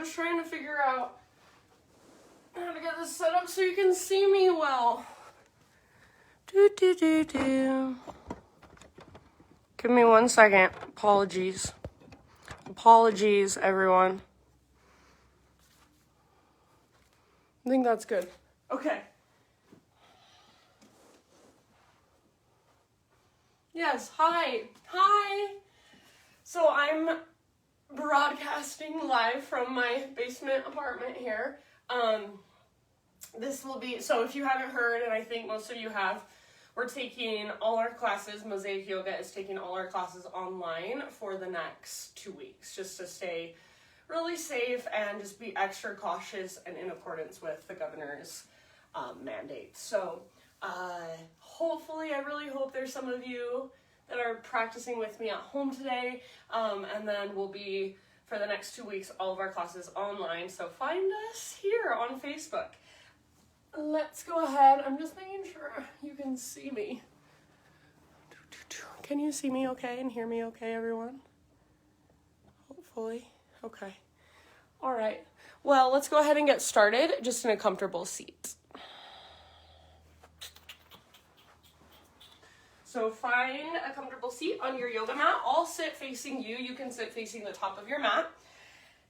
just trying to figure out how to get this set up so you can see me well. Give me 1 second. Apologies. Apologies, everyone. I think that's good. Okay. Yes, hi. Hi. So I'm broadcasting live from my basement apartment here. This will be, so if you haven't heard, and I think most of you have, we're taking all our classes, Mosaic Yoga is taking all our classes online for the next 2 weeks, just to stay really safe and just be extra cautious and in accordance with the governor's mandate. So hopefully, I really hope there's some of you that are practicing with me at home today, and then we'll be, for the next 2 weeks, all of our classes online, so find us here on Facebook. Let's go ahead. I'm just making sure you can see me. Can you see me okay and hear me okay, everyone? Hopefully. Okay. All right. Well, let's go ahead and get started, just in a comfortable seat. So find a comfortable seat on your yoga mat. I'll sit facing you. You can sit facing the top of your mat.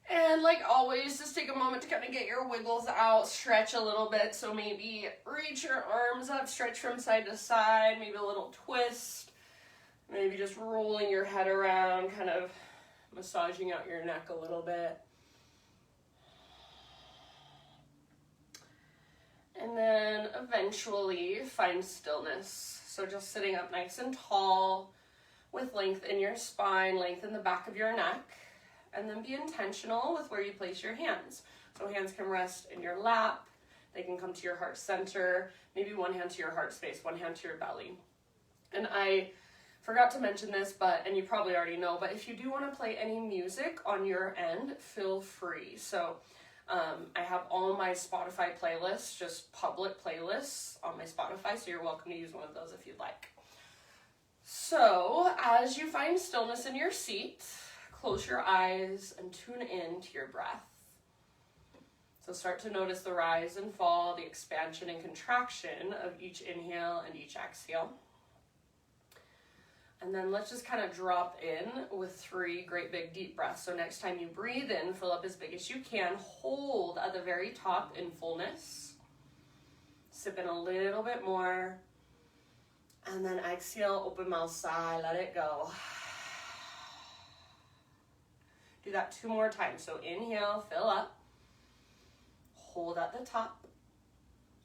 And like always, just take a moment to kind of get your wiggles out, stretch a little bit. So maybe reach your arms up, stretch from side to side, maybe a little twist. Maybe just rolling your head around, kind of massaging out your neck a little bit. And then eventually find stillness. So just sitting up nice and tall with length in your spine, length in the back of your neck. And then be intentional with where you place your hands. So hands can rest in your lap. They can come to your heart center. Maybe one hand to your heart space, one hand to your belly. And I forgot to mention this, and you probably already know, but if you do want to play any music on your end, feel free. So I have all my Spotify playlists, just public playlists on my Spotify, so you're welcome to use one of those if you'd like. So as you find stillness in your seat, close your eyes and tune in to your breath. So start to notice the rise and fall, the expansion and contraction of each inhale and each exhale. And then let's just kind of drop in with 3 great big deep breaths. So next time you breathe in, fill up as big as you can. Hold at the very top in fullness. Sip in a little bit more. And then exhale, open mouth, sigh, let it go. Do that 2 more times. So inhale, fill up. Hold at the top.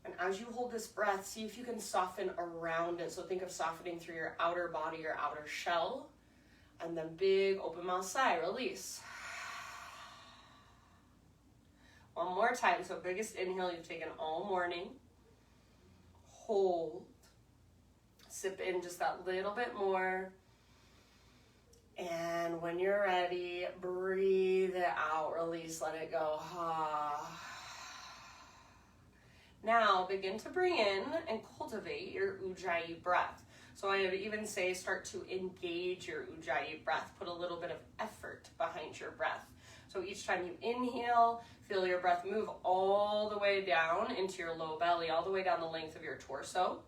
And as you hold this breath, see if you can soften around it. So think of softening through your outer body, your outer shell. And then big open mouth sigh, release. One more time. So biggest inhale you've taken all morning. Hold. Sip in just that little bit more. And when you're ready, breathe it out, release, let it go. Now begin to bring in and cultivate your Ujjayi breath. So I would even say start to engage your Ujjayi breath. Put a little bit of effort behind your breath. So each time you inhale, feel your breath move all the way down into your low belly, all the way down the length of your torso.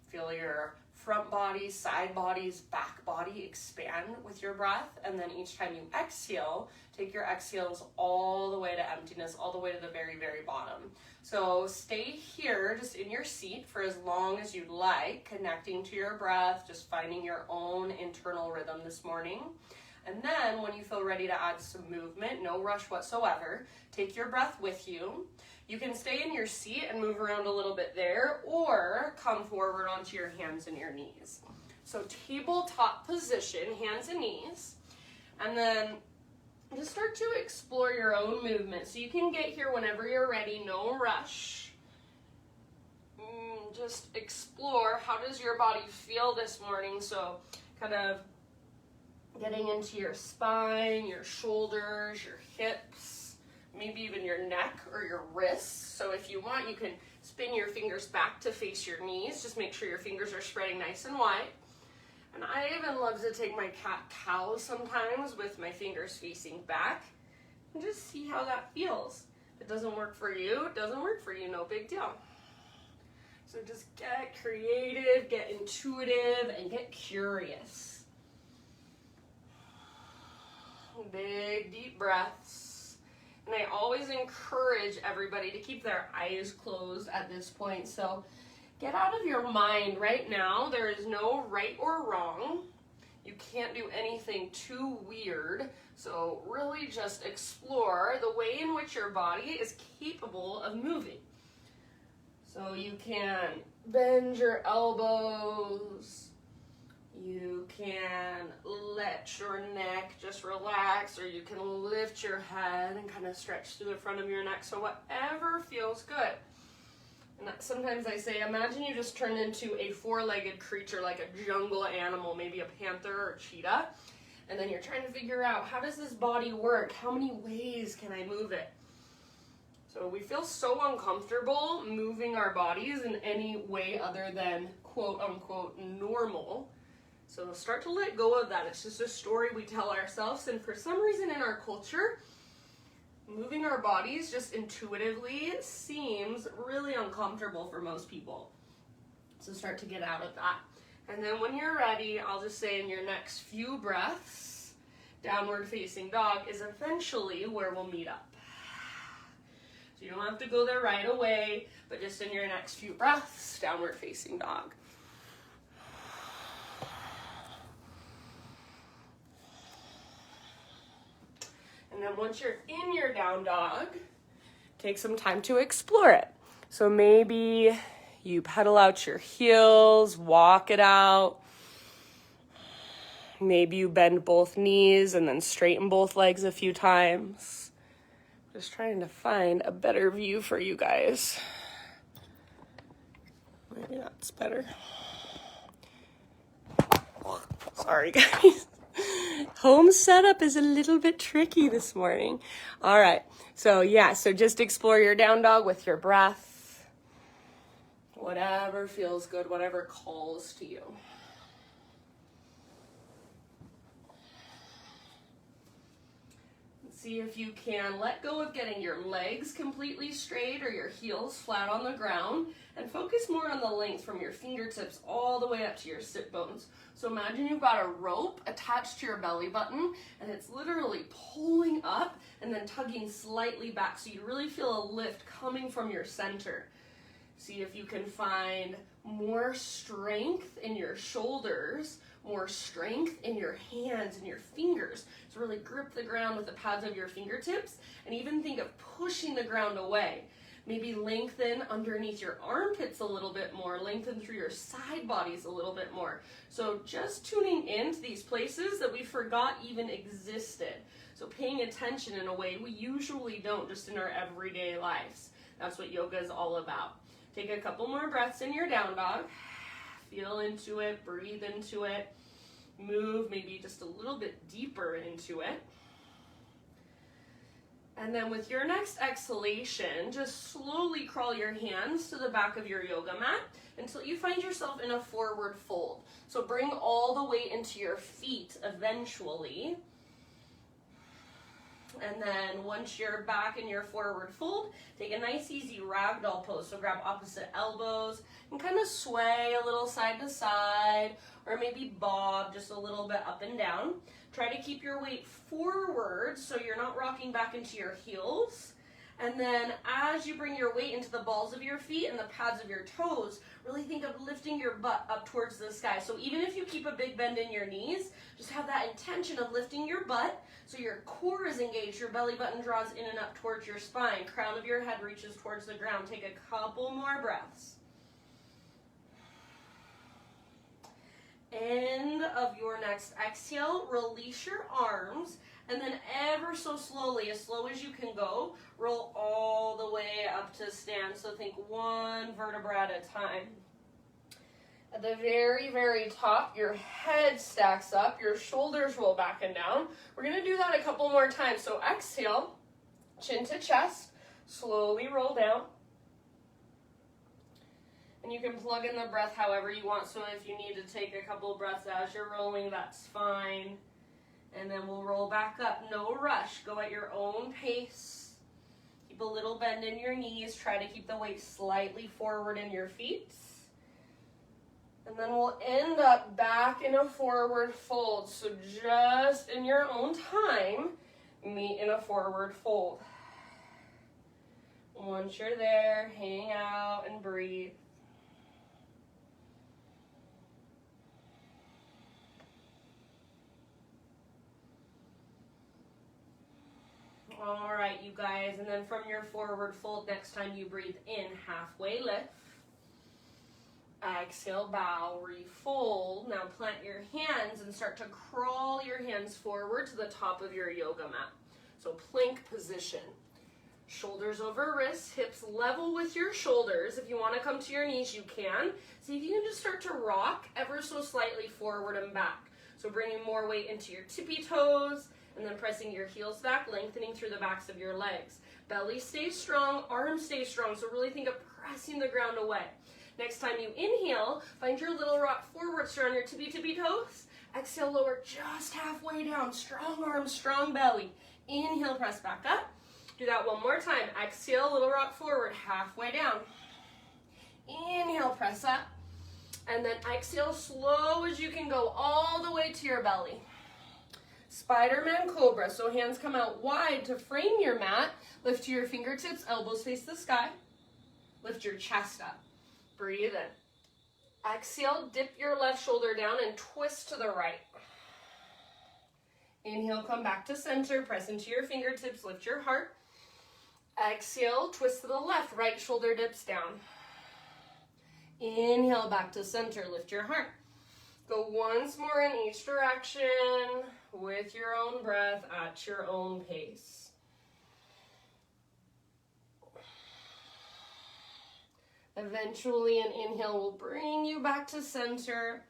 Feel your front body, side bodies, back body expand with your breath. And then each time you exhale, take your exhales all the way to emptiness, all the way to the very, very bottom. So stay here just in your seat for as long as you'd like, connecting to your breath, just finding your own internal rhythm this morning. And then when you feel ready to add some movement, no rush whatsoever, take your breath with you. You can stay in your seat and move around a little bit there, or come forward onto your hands and your knees. So tabletop position, hands and knees. And then just start to explore your own movement. So you can get here whenever you're ready, no rush. Just explore, how does your body feel this morning? So kind of getting into your spine, your shoulders, your hips, maybe even your neck or your wrists. So if you want, you can spin your fingers back to face your knees. Just make sure your fingers are spreading nice and wide. And I even love to take my cat-cow sometimes with my fingers facing back And just see how that feels. If it doesn't work for you, it doesn't work for you, no big deal. So just get creative, get intuitive, and get curious. Big, deep breaths. And I always encourage everybody to keep their eyes closed at this point. So get out of your mind right now. There is no right or wrong. You can't do anything too weird. So really just explore the way in which your body is capable of moving. So you can bend your elbows. You can let your neck just relax, or you can lift your head and kind of stretch through the front of your neck. So whatever feels good. And sometimes I say, imagine you just turned into a four-legged creature, like a jungle animal, maybe a panther or a cheetah. And then you're trying to figure out, how does this body work? How many ways can I move it? So we feel so uncomfortable moving our bodies in any way other than quote unquote normal. So start to let go of that. It's just a story we tell ourselves. And for some reason in our culture, moving our bodies just intuitively seems really uncomfortable for most people. So start to get out of that. And then when you're ready, I'll just say in your next few breaths, downward facing dog is eventually where we'll meet up. So you don't have to go there right away, but just in your next few breaths, downward facing dog. And then once you're in your down dog, take some time to explore it. So maybe you pedal out your heels, walk it out. Maybe you bend both knees and then straighten both legs a few times. Just trying to find a better view for you guys. Maybe that's better. Sorry, guys. Home setup is a little bit tricky this morning. All right. So just explore your down dog with your breath. Whatever feels good, whatever calls to you. See if you can let go of getting your legs completely straight or your heels flat on the ground, and focus more on the length from your fingertips all the way up to your sit bones. So imagine you've got a rope attached to your belly button, and it's literally pulling up and then tugging slightly back, so you really feel a lift coming from your center. See if you can find more strength in your shoulders, more strength in your hands and your fingers. So really grip the ground with the pads of your fingertips, and even think of pushing the ground away. Maybe lengthen underneath your armpits a little bit more, lengthen through your side bodies a little bit more. So just tuning into these places that we forgot even existed. So paying attention in a way we usually don't just in our everyday lives. That's what yoga is all about. Take a couple more breaths in your down dog. Feel into it, breathe into it. Move maybe just a little bit deeper into it. And then with your next exhalation, just slowly crawl your hands to the back of your yoga mat until you find yourself in a forward fold. So bring all the weight into your feet eventually. And then once you're back in your forward fold, take a nice easy ragdoll pose. So grab opposite elbows and kind of sway a little side to side, or maybe bob just a little bit up and down. Try to keep your weight forward so you're not rocking back into your heels. And then as you bring your weight into the balls of your feet and the pads of your toes, really think of lifting your butt up towards the sky. So even if you keep a big bend in your knees, just have that intention of lifting your butt so your core is engaged, your belly button draws in and up towards your spine, crown of your head reaches towards the ground. Take a couple more breaths. End of your next exhale, release your arms, and then ever so slowly, as slow as you can go, roll all the way up to stand. So think one vertebra at a time. At the very, very top, your head stacks up, your shoulders roll back and down. We're going to do that a couple more times. So exhale, chin to chest, slowly roll down. And you can plug in the breath however you want. So if you need to take a couple breaths as you're rolling, that's fine. And then we'll roll back up. No rush. Go at your own pace. Keep a little bend in your knees. Try to keep the weight slightly forward in your feet. And then we'll end up back in a forward fold. So just in your own time, meet in a forward fold. Once you're there, hang out and breathe. All right, you guys, and then from your forward fold, next time you breathe in, halfway lift. Exhale, bow, refold. Now plant your hands and start to crawl your hands forward to the top of your yoga mat. So plank position. Shoulders over wrists, hips level with your shoulders. If you want to come to your knees, you can. See if you can just start to rock ever so slightly forward and back. So bringing more weight into your tippy toes, and then pressing your heels back, lengthening through the backs of your legs. Belly stays strong, arms stay strong, so really think of pressing the ground away. Next time you inhale, find your little rock forward, surround your tippy toes. Exhale, lower just halfway down. Strong arms, strong belly. Inhale, press back up. Do that one more time. Exhale, little rock forward, halfway down. Inhale, press up. And then exhale, slow as you can go all the way to your belly. Spider-Man Cobra, so hands come out wide to frame your mat. Lift to your fingertips, elbows face the sky. Lift your chest up. Breathe in. Exhale, dip your left shoulder down and twist to the right. Inhale, come back to center, press into your fingertips, lift your heart. Exhale, twist to the left, right shoulder dips down. Inhale, back to center, lift your heart. Go once more in each direction with your own breath at your own pace. Eventually, an inhale will bring you back to center.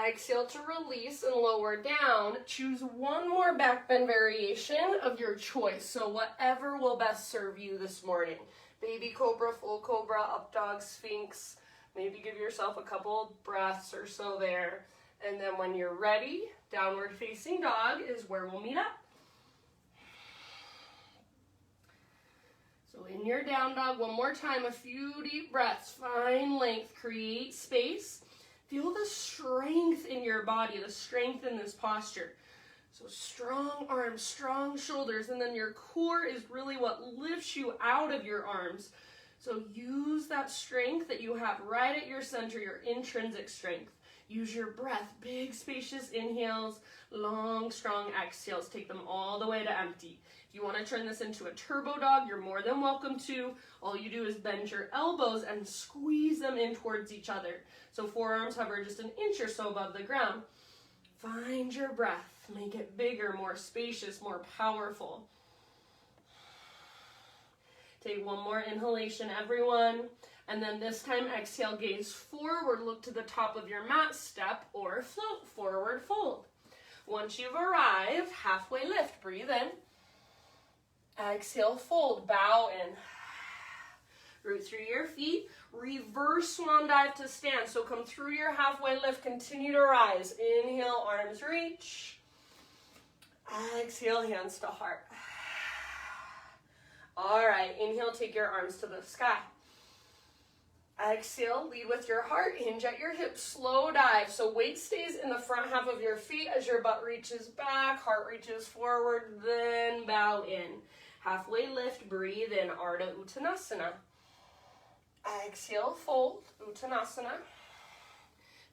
Exhale to release and lower down. Choose one more back bend variation of your choice. So whatever will best serve you this morning. Baby cobra, full cobra, up dog, sphinx. Maybe give yourself a couple breaths or so there. And then when you're ready, downward facing dog is where we'll meet up. So in your down dog, one more time, a few deep breaths. Find length, create space. Feel the strength in your body, the strength in this posture. So strong arms, strong shoulders, and then your core is really what lifts you out of your arms. So use that strength that you have right at your center, your intrinsic strength. Use your breath, big spacious inhales, long strong exhales. Take them all the way to empty. If you want to turn this into a turbo dog, you're more than welcome to. All you do is bend your elbows and squeeze them in towards each other. So forearms hover just an inch or so above the ground. Find your breath. Make it bigger, more spacious, more powerful. Take one more inhalation, everyone. And then this time, exhale, gaze forward, look to the top of your mat, step or float, forward fold. Once you've arrived, halfway lift, breathe in. Exhale, fold, bow in. Root through your feet, reverse swan dive to stand. So come through your halfway lift, continue to rise. Inhale, arms reach. Exhale, hands to heart. All right, inhale, take your arms to the sky. Exhale, lead with your heart, hinge at your hips, slow dive. So weight stays in the front half of your feet as your butt reaches back, heart reaches forward, then bow in. Halfway lift, breathe in, Ardha Uttanasana. Exhale, fold, Uttanasana.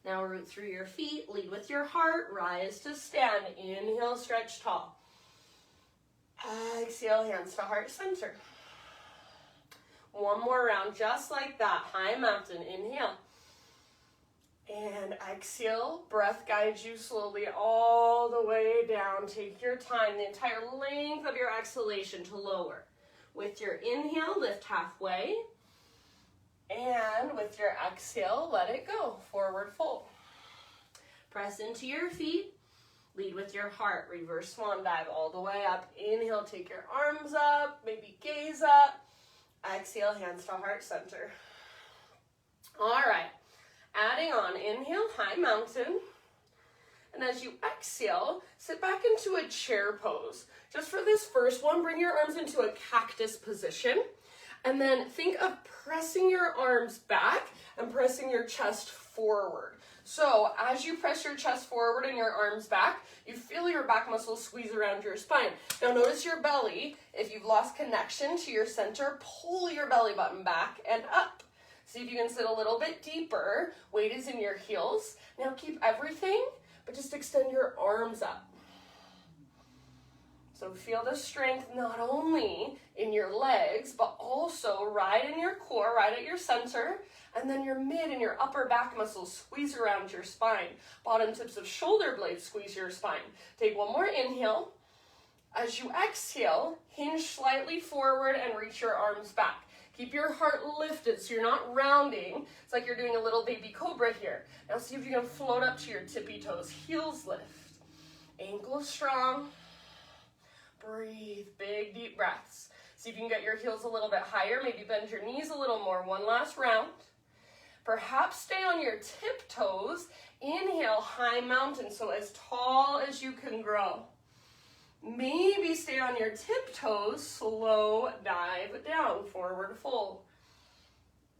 Now root through your feet, lead with your heart, rise to stand. Inhale, stretch tall. Exhale, hands to heart center. One more round, just like that. High mountain, inhale. And exhale, breath guides you slowly all the way down. Take your time, the entire length of your exhalation to lower. With your inhale, lift halfway. And with your exhale, let it go, forward fold. Press into your feet, lead with your heart, reverse swan dive all the way up. Inhale, take your arms up, maybe gaze up. Exhale, hands to heart center. All right, adding on, inhale, high mountain. And as you exhale, sit back into a chair pose. Just for this first one, bring your arms into a cactus position. And then think of pressing your arms back and pressing your chest forward. So as you press your chest forward and your arms back, you feel your back muscles squeeze around your spine. Now notice your belly. If you've lost connection to your center, pull your belly button back and up. See if you can sit a little bit deeper. Weight is in your heels. Now keep everything, but just extend your arms up. So feel the strength not only in your legs, but also right in your core, right at your center, and then your mid and your upper back muscles squeeze around your spine. Bottom tips of shoulder blades squeeze your spine. Take one more inhale. As you exhale, hinge slightly forward and reach your arms back. Keep your heart lifted so you're not rounding. It's like you're doing a little baby cobra here. Now see if you can float up to your tippy toes. Heels lift. Ankles strong. Breathe, big deep breaths. See if you can get your heels a little bit higher. Maybe bend your knees a little more. One last round. Perhaps stay on your tiptoes. Inhale, high mountain, so as tall as you can grow. Maybe stay on your tiptoes, slow dive down, forward fold.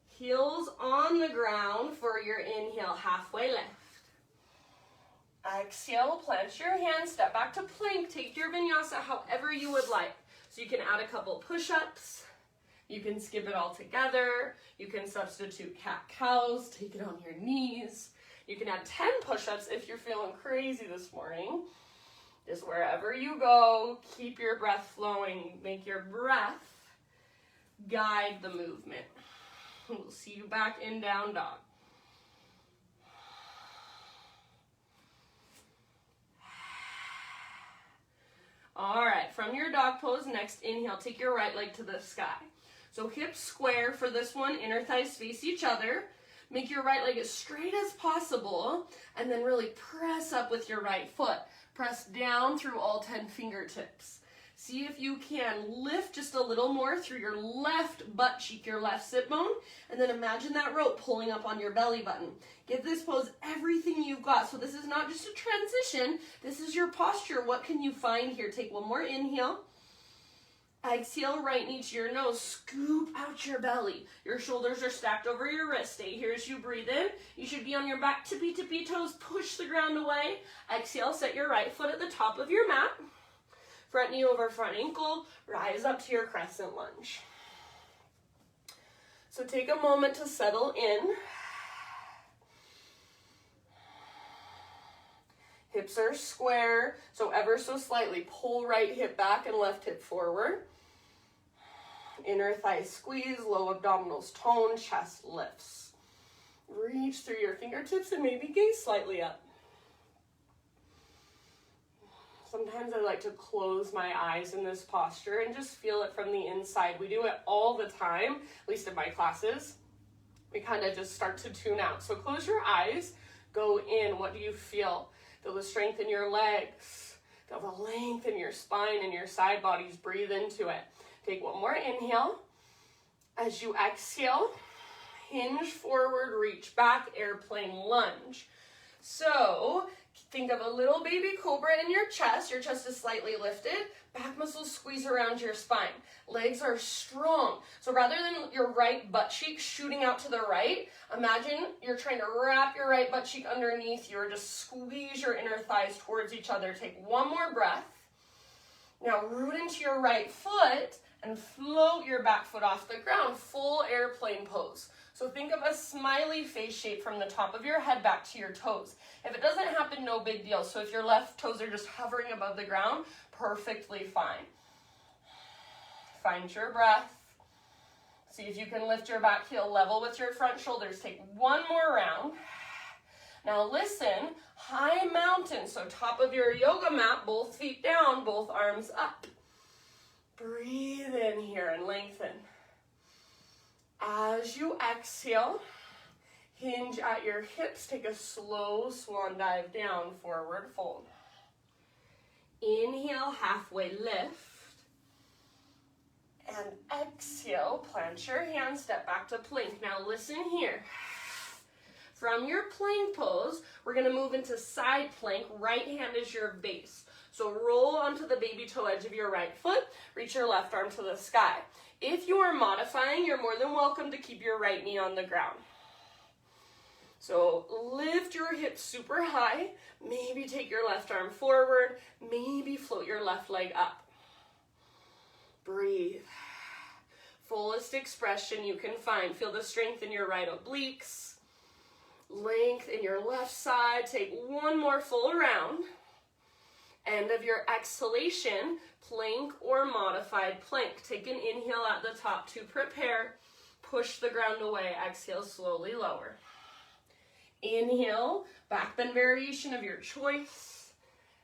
Heels on the ground for your inhale, halfway lift. Exhale, plant your hands, step back to plank. Take your vinyasa however you would like. So you can add a couple push-ups. You can skip it all together. You can substitute cat-cows, take it on your knees. You can add 10 push-ups if you're feeling crazy this morning. Just wherever you go, keep your breath flowing. Make your breath guide the movement. We'll see you back in down dog. All right, from your dog pose, next inhale, take your right leg to the sky. So hips square for this one, inner thighs face each other. Make your right leg as straight as possible, and then really press up with your right foot. Press down through all 10 fingertips. See if you can lift just a little more through your left butt cheek, your left sit bone, and then imagine that rope pulling up on your belly button. Give this pose everything you've got. So this is not just a transition, this is your posture. What can you find here? Take one more inhale. Exhale, right knee to your nose. Scoop out your belly. Your shoulders are stacked over your wrist. Stay here as you breathe in. You should be on your back tippy toes. Push the ground away. Exhale, set your right foot at the top of your mat. Front knee over front ankle. Rise up to your crescent lunge. So take a moment to settle in. Hips are square, so ever so slightly pull right hip back and left hip forward. Inner thighs squeeze, low abdominals tone, chest lifts. Reach through your fingertips and maybe gaze slightly up. Sometimes I like to close my eyes in this posture and just feel it from the inside. We do it all the time, at least in my classes. We kind of just start to tune out. So close your eyes, go in. What do you feel? Feel the strength in your legs. Feel the length in your spine and your side bodies. Breathe into it. Take one more inhale. As you exhale, hinge forward, reach back, airplane lunge. So think of a little baby cobra in your chest. Your chest is slightly lifted. Back muscles squeeze around your spine. Legs are strong. So rather than your right butt cheek shooting out to the right, imagine you're trying to wrap your right butt cheek underneath you or just squeeze your inner thighs towards each other. Take one more breath. Now root into your right foot and float your back foot off the ground. Full airplane pose. So think of a smiley face shape from the top of your head back to your toes. If it doesn't happen, no big deal. So if your left toes are just hovering above the ground, perfectly fine. Find your breath. See if you can lift your back heel level with your front shoulders. Take one more round. Now listen, high mountain. So top of your yoga mat, both feet down, both arms up. Breathe in here and lengthen. As you exhale, hinge at your hips. Take a slow swan dive down, forward fold. Inhale, halfway lift. And exhale, plant your hands, step back to plank. Now listen here. From your plank pose, we're gonna move into side plank. Right hand is your base. So roll onto the baby toe edge of your right foot, reach your left arm to the sky. If you are modifying, you're more than welcome to keep your right knee on the ground. So lift your hips super high, maybe take your left arm forward, maybe float your left leg up. Breathe. Fullest expression you can find. Feel the strength in your right obliques, length in your left side. Take one more full round. End of your exhalation, plank or modified plank. Take an inhale at the top to prepare. Push the ground away. Exhale, slowly lower. Inhale, back bend variation of your choice.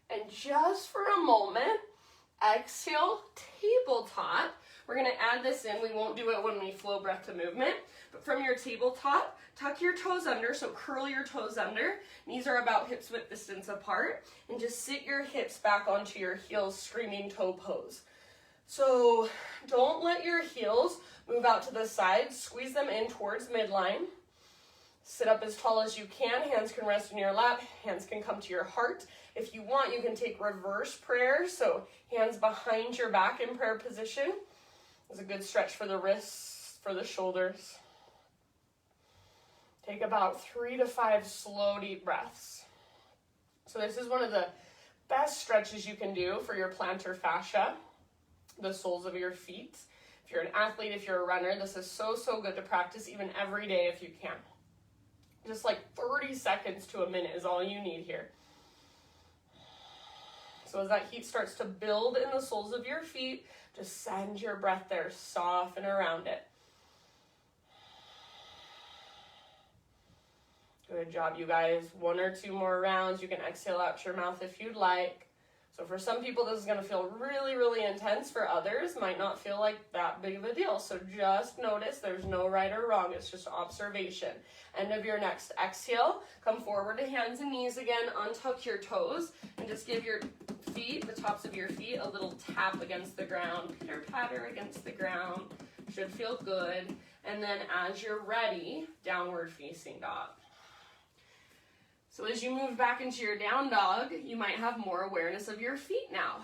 And just for a moment, exhale, tabletop. We're going to add this in. We won't do it when we flow breath to movement. But from your tabletop, tuck your toes under, so curl your toes under. Knees are about hips width distance apart. And just sit your hips back onto your heels, screaming toe pose. So don't let your heels move out to the side. Squeeze them in towards midline. Sit up as tall as you can. Hands can rest in your lap. Hands can come to your heart. If you want, you can take reverse prayer. So hands behind your back in prayer position. It's a good stretch for the wrists, for the shoulders. Take about 3 to 5 slow, deep breaths. So this is one of the best stretches you can do for your plantar fascia, the soles of your feet. If you're an athlete, if you're a runner, this is so, so good to practice even every day if you can. Just like 30 seconds to a minute is all you need here. So as that heat starts to build in the soles of your feet, just send your breath there, soften around it. Good job, you guys. 1 or 2 more rounds. You can exhale out your mouth if you'd like. So for some people, this is going to feel really, really intense. For others, might not feel like that big of a deal. So just notice there's no right or wrong. It's just observation. End of your next exhale. Come forward to hands and knees again. Untuck your toes and just give your feet, the tops of your feet, a little tap against the ground. Pitter patter against the ground. Should feel good. And then as you're ready, downward facing dog. So as you move back into your down dog, you might have more awareness of your feet now.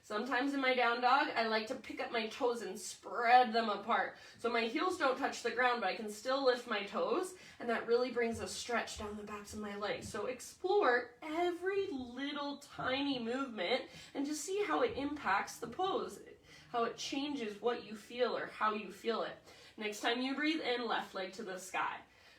Sometimes in my down dog, I like to pick up my toes and spread them apart. So my heels don't touch the ground, but I can still lift my toes, and that really brings a stretch down the backs of my legs. So explore every little tiny movement and just see how it impacts the pose, how it changes what you feel or how you feel it. Next time you breathe in, left leg to the sky.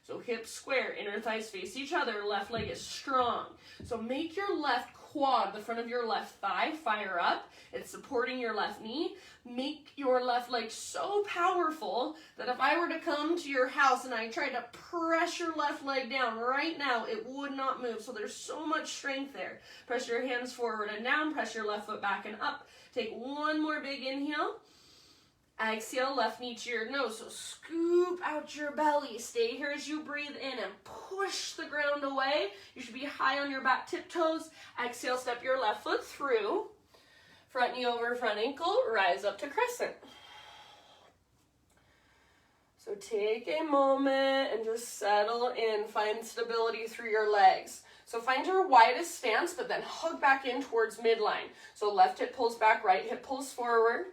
So hips square, inner thighs face each other, left leg is strong. So make your left quad, the front of your left thigh, fire up. It's supporting your left knee. Make your left leg so powerful that if I were to come to your house and I tried to press your left leg down right now, it would not move. So there's so much strength there. Press your hands forward and down, press your left foot back and up. Take one more big inhale. Exhale, left knee to your nose. So scoop out your belly. Stay here as you breathe in and push the ground away. You should be high on your back tiptoes. Exhale, step your left foot through. Front knee over front ankle. Rise up to crescent. So take a moment and just settle in. Find stability through your legs. So find your widest stance, but then hug back in towards midline. So left hip pulls back, right hip pulls forward.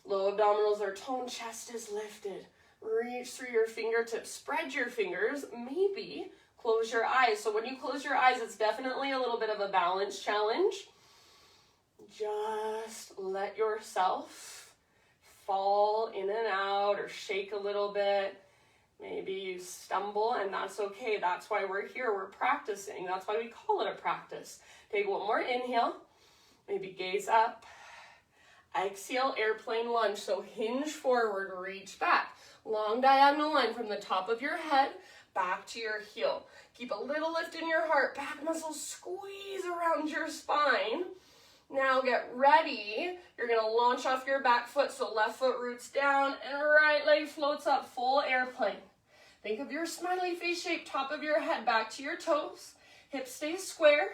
Low abdominals are toned, chest is lifted. Reach through your fingertips, spread your fingers, maybe close your eyes. So when you close your eyes, it's definitely a little bit of a balance challenge. Just let yourself fall in and out or shake a little bit. Maybe you stumble, and that's okay. That's why we're here. We're practicing. That's why we call it a practice. Take one more inhale. Maybe gaze up. Exhale, airplane lunge. So hinge forward, reach back. Long diagonal line from the top of your head back to your heel. Keep a little lift in your heart. Back muscles squeeze around your spine. Now get ready. You're going to launch off your back foot. So left foot roots down and right leg floats up, full airplane. Think of your smiley face shape, top of your head back to your toes. Hips stay square.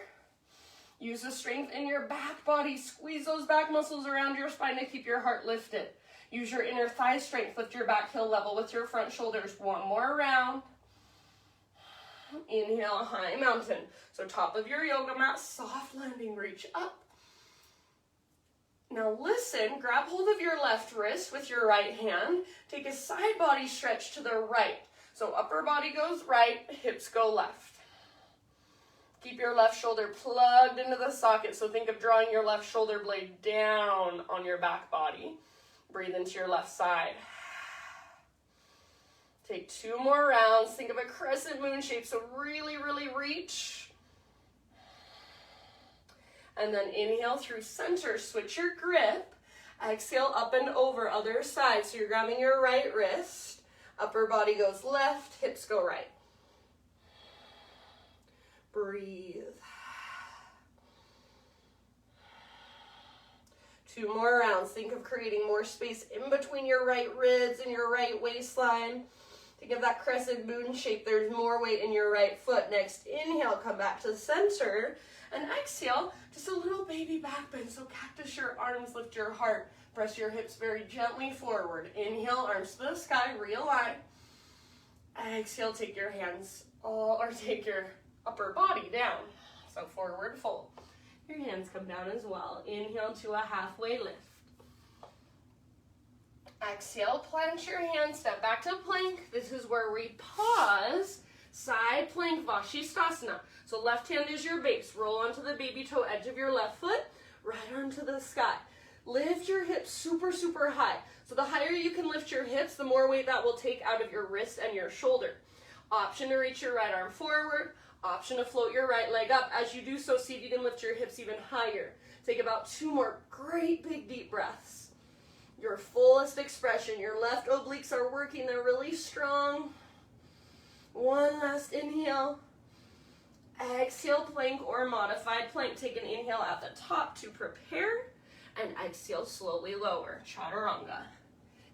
Use the strength in your back body. Squeeze those back muscles around your spine to keep your heart lifted. Use your inner thigh strength. Lift your back heel level with your front shoulders. One more round. Inhale, high mountain. So top of your yoga mat, soft landing, reach up. Now listen, grab hold of your left wrist with your right hand. Take a side body stretch to the right. So upper body goes right, hips go left. Keep your left shoulder plugged into the socket. So think of drawing your left shoulder blade down on your back body. Breathe into your left side. Take 2 more rounds. Think of a crescent moon shape. So really, really reach. And then inhale through center. Switch your grip. Exhale up and over, other side. So you're grabbing your right wrist. Upper body goes left, hips go right. Breathe. 2 more rounds. Think of creating more space in between your right ribs and your right waistline. Think of that crescent moon shape. There's more weight in your right foot. Next, inhale, come back to the center. And exhale, just a little baby back bend. So cactus your arms, lift your heart. Press your hips very gently forward. Inhale, arms to the sky, realign. Exhale, take your hands, take your upper body down. So forward fold. Your hands come down as well. Inhale to a halfway lift. Exhale, plant your hands, step back to plank. This is where we pause, side plank, Vashisthasana. So left hand is your base. Roll onto the baby toe edge of your left foot, right arm to the sky. Lift your hips super, super high. So the higher you can lift your hips, the more weight that will take out of your wrist and your shoulder. Option to reach your right arm forward. Option to float your right leg up. As you do so, see if you can lift your hips even higher. Take about 2 more great big deep breaths. Your fullest expression. Your left obliques are working. They're really strong. One last inhale. Exhale, plank or modified plank. Take an inhale at the top to prepare. And exhale, slowly lower. Chaturanga.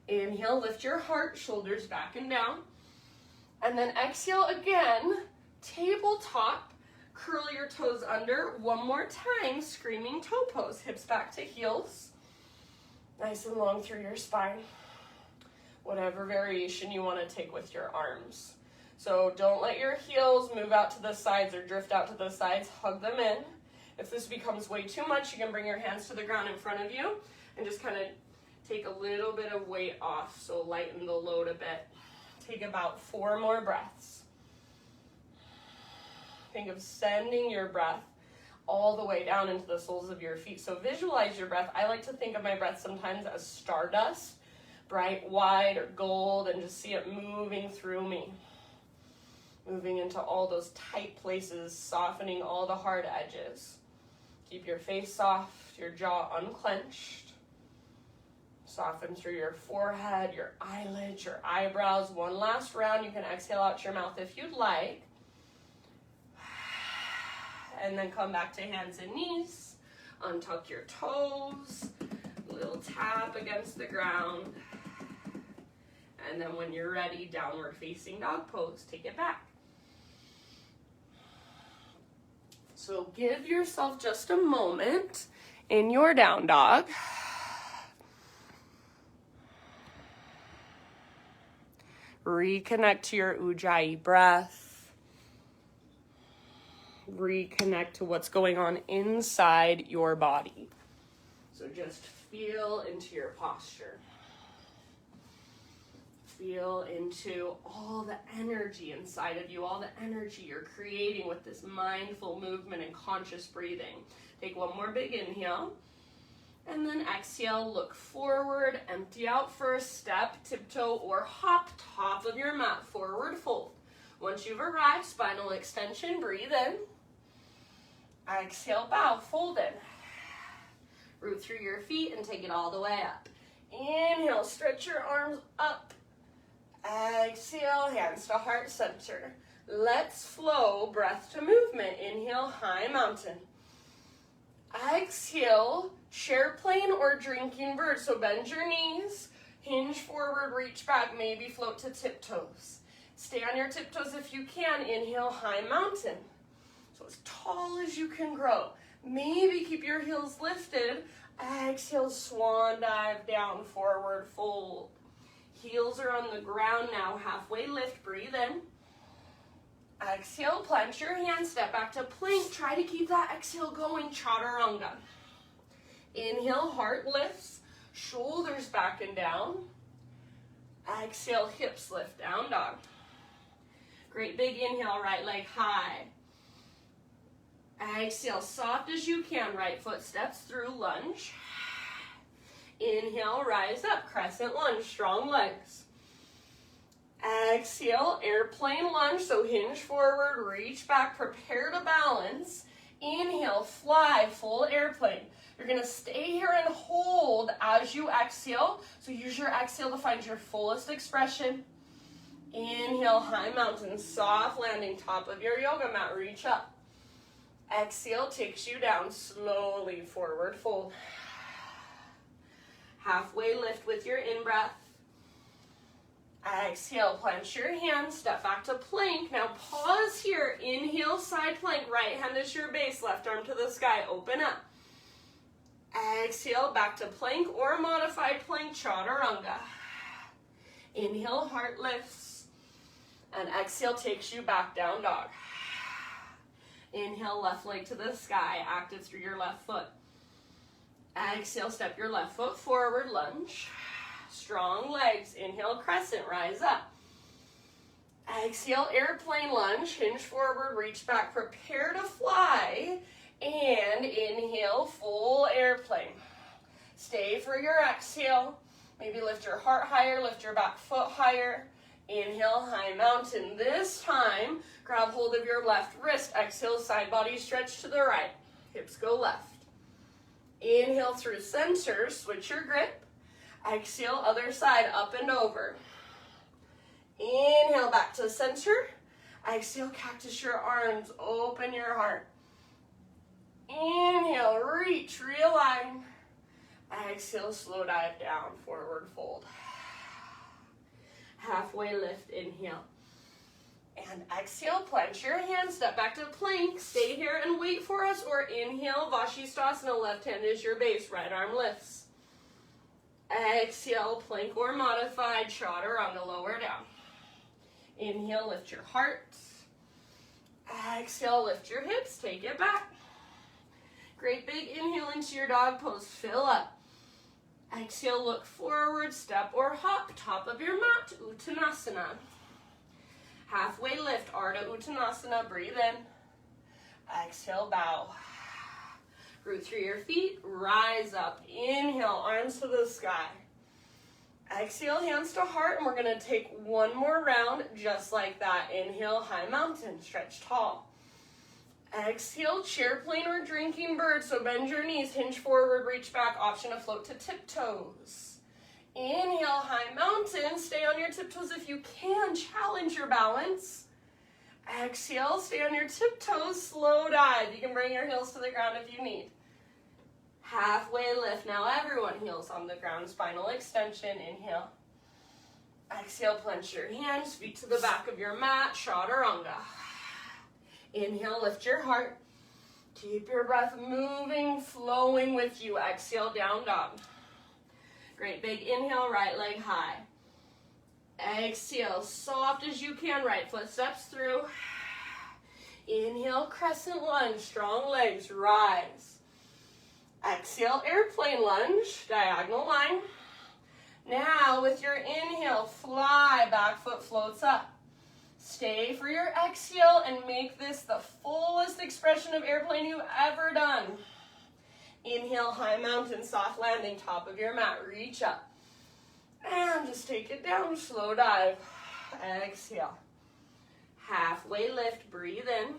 Inhale, lift your heart, shoulders back and down. And then exhale again. Tabletop. Curl your toes under. One more time. Screaming toe pose. Hips back to heels. Nice and long through your spine. Whatever variation you want to take with your arms. So don't let your heels move out to the sides or drift out to the sides. Hug them in. If this becomes way too much, you can bring your hands to the ground in front of you and just kind of take a little bit of weight off. So lighten the load a bit. Take about 4 more breaths. Think of sending your breath all the way down into the soles of your feet. So visualize your breath. I like to think of my breath sometimes as stardust, bright white or gold, and just see it moving through me. Moving into all those tight places, softening all the hard edges. Keep your face soft, your jaw unclenched. Soften through your forehead, your eyelids, your eyebrows. One last round. You can exhale out your mouth if you'd like. And then come back to hands and knees. Untuck your toes. A little tap against the ground. And then when you're ready, downward facing dog pose. Take it back. So give yourself just a moment in your down dog. Reconnect to your Ujjayi breath. Reconnect to what's going on inside your body. So just feel into your posture. Feel into all the energy inside of you, all the energy you're creating with this mindful movement and conscious breathing. Take one more big inhale. And then exhale, look forward, empty out for a step, tiptoe or hop, top of your mat, forward fold. Once you've arrived, spinal extension, breathe in. Exhale, bow, fold in. Root through your feet and take it all the way up. Inhale, stretch your arms up. Exhale, hands to heart center. Let's flow, breath to movement. Inhale, high mountain. Exhale, chair plane or drinking bird. So bend your knees, hinge forward, reach back, maybe float to tiptoes. Stay on your tiptoes if you can. Inhale, high mountain. So as tall as you can grow. Maybe keep your heels lifted. Exhale, swan dive down, forward fold. Heels are on the ground now, halfway lift, breathe in. Exhale, plant your hands, step back to plank. Try to keep that exhale going, chaturanga. Inhale, heart lifts, shoulders back and down. Exhale, hips lift, down dog. Great big inhale, right leg high. Exhale, soft as you can, right foot steps through, lunge. Inhale, rise up, crescent lunge, strong legs. Exhale, airplane lunge, so hinge forward, reach back, prepare to balance. Inhale, fly, full airplane. You're gonna stay here and hold as you exhale, so use your exhale to find your fullest expression. Inhale, high mountain, soft landing, top of your yoga mat, reach up. Exhale takes you down, slowly forward fold. Halfway lift with your in-breath. Exhale, plant your hands, step back to plank. Now pause here, inhale, side plank, right hand is your base, left arm to the sky, open up. Exhale, back to plank or modified plank, chaturanga. Inhale, heart lifts. And exhale takes you back, down dog. Inhale, left leg to the sky, active through your left foot. Exhale, step your left foot forward, lunge. Strong legs, inhale, crescent, rise up. Exhale, airplane lunge, hinge forward, reach back, prepare to fly. And inhale, full airplane. Stay for your exhale. Maybe lift your heart higher, lift your back foot higher. Inhale, high mountain. This time, grab hold of your left wrist. Exhale, side body stretch to the right. Hips go left. Inhale through center, switch your grip. Exhale, other side, up and over. Inhale, back to center. Exhale, cactus your arms, open your heart. Inhale, reach, realign. Exhale, slow dive down, forward fold. Halfway lift, inhale. And exhale, plant your hands, step back to plank. Stay here and wait for us, or inhale, Vashisthasana, left hand is your base, right arm lifts. Exhale, plank or modified, chaturanga, lower down. Inhale, lift your heart. Exhale, lift your hips, take it back. Great big inhale into your dog pose, fill up. Exhale, look forward, step or hop, top of your mat, Uttanasana. Halfway lift, Ardha Uttanasana, breathe in. Exhale, bow. Root through your feet, rise up. Inhale, arms to the sky. Exhale, hands to heart, and we're gonna take one more round just like that. Inhale, high mountain, stretch tall. Exhale, chair plane or drinking bird, so bend your knees, hinge forward, reach back, option to float to tiptoes. Inhale, high mountain, stay on your tiptoes if you can, challenge your balance. Exhale, stay on your tiptoes, slow dive. You can bring your heels to the ground if you need. Halfway lift, now everyone heels on the ground, spinal extension, inhale. Exhale, plant your hands, feet to the back of your mat, chaturanga. Inhale, lift your heart. Keep your breath moving, flowing with you. Exhale, down dog. Great big inhale, right leg high. Exhale, soft as you can, right foot steps through. Inhale, crescent lunge, strong legs, rise. Exhale, airplane lunge, diagonal line. Now with your inhale, fly, back foot floats up. Stay for your exhale and make this the fullest expression of airplane you've ever done. Inhale, high mountain, soft landing, top of your mat, reach up. And just take it down, slow dive. Exhale. Halfway lift, breathe in.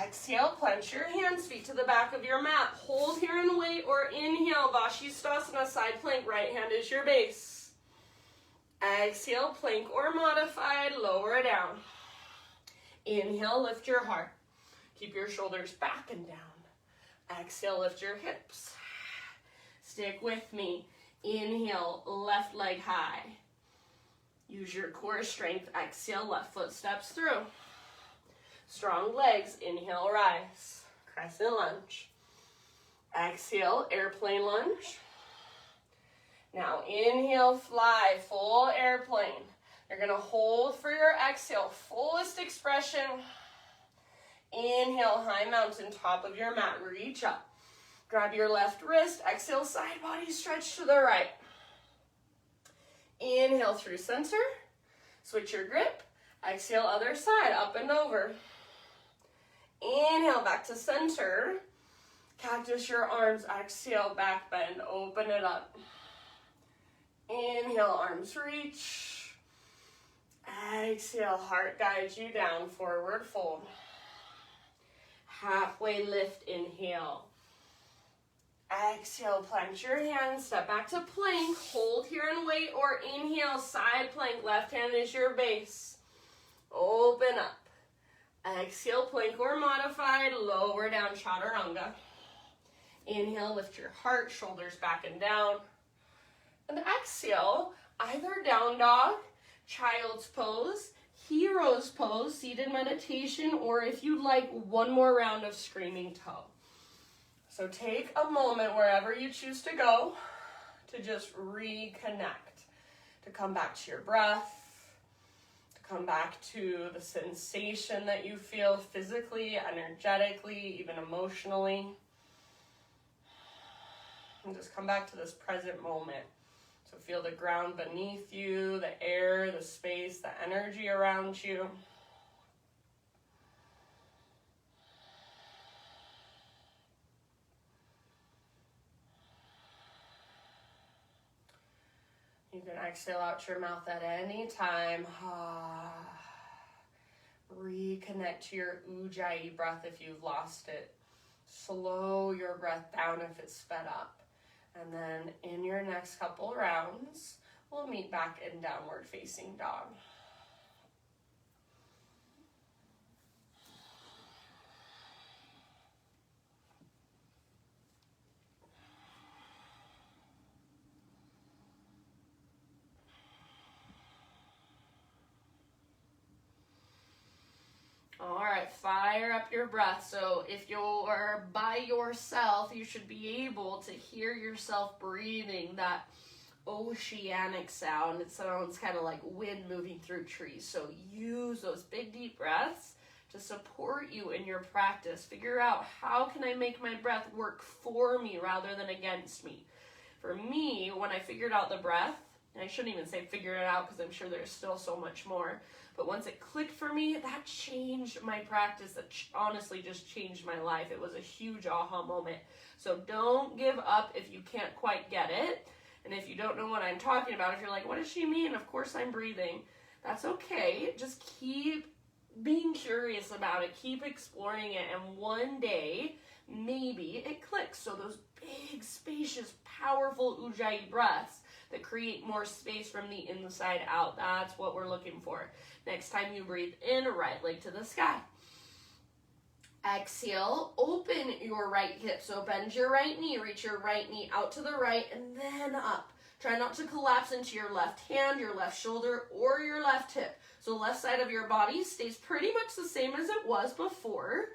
Exhale, plant your hands, feet to the back of your mat. Hold here and wait, or inhale, Vashisthasana, side plank, right hand is your base. Exhale, plank or modified, lower down. Inhale, lift your heart. Keep your shoulders back and down. Exhale, lift your hips. Stick with me. Inhale, left leg high. Use your core strength. Exhale, left foot steps through. Strong legs, inhale, rise. Crescent lunge. Exhale, airplane lunge. Now inhale, fly, full airplane. You're gonna hold for your exhale, fullest expression. Inhale, high mountain, top of your mat, reach up. Grab your left wrist, exhale, side body stretch to the right. Inhale through center, switch your grip. Exhale, other side, up and over. Inhale, back to center. Cactus your arms, exhale, back bend, open it up. Inhale, arms reach. Exhale, heart guides you down, forward fold. Halfway lift, inhale. Exhale, plank your hands, step back to plank, hold here and wait, or inhale, side plank, left hand is your base. Open up. Exhale, plank or modified, lower down, chaturanga. Inhale, lift your heart, shoulders back and down. And exhale, either down dog, child's pose, hero's pose, seated meditation, or if you'd like, one more round of screaming toe. So take a moment wherever you choose to go to just reconnect, to come back to your breath, to come back to the sensation that you feel physically, energetically, even emotionally. And just come back to this present moment. So feel the ground beneath you, the air, the space, the energy around you. You can exhale out your mouth at any time. Reconnect to your Ujjayi breath if you've lost it. Slow your breath down if it's sped up. And then in your next couple rounds, we'll meet back in downward facing dog. All right, fire up your breath. So if you're by yourself, you should be able to hear yourself breathing, that oceanic sound. It sounds kind of like wind moving through trees. So use those big, deep breaths to support you in your practice. Figure out, how can I make my breath work for me rather than against me? For me, when I figured out the breath, and I shouldn't even say figured it out because I'm sure there's still so much more, but once it clicked for me, that changed my practice. That honestly just changed my life. It was a huge aha moment. So don't give up if you can't quite get it. And if you don't know what I'm talking about, if you're like, what does she mean? Of course I'm breathing. That's okay. Just keep being curious about it. Keep exploring it. And one day, maybe it clicks. So those big, spacious, powerful Ujjayi breaths that create more space from the inside out. That's what we're looking for. Next time you breathe in, right leg to the sky. Exhale, open your right hip. So bend your right knee, reach your right knee out to the right, and then up. Try not to collapse into your left hand, your left shoulder, or your left hip. So left side of your body stays pretty much the same as it was before.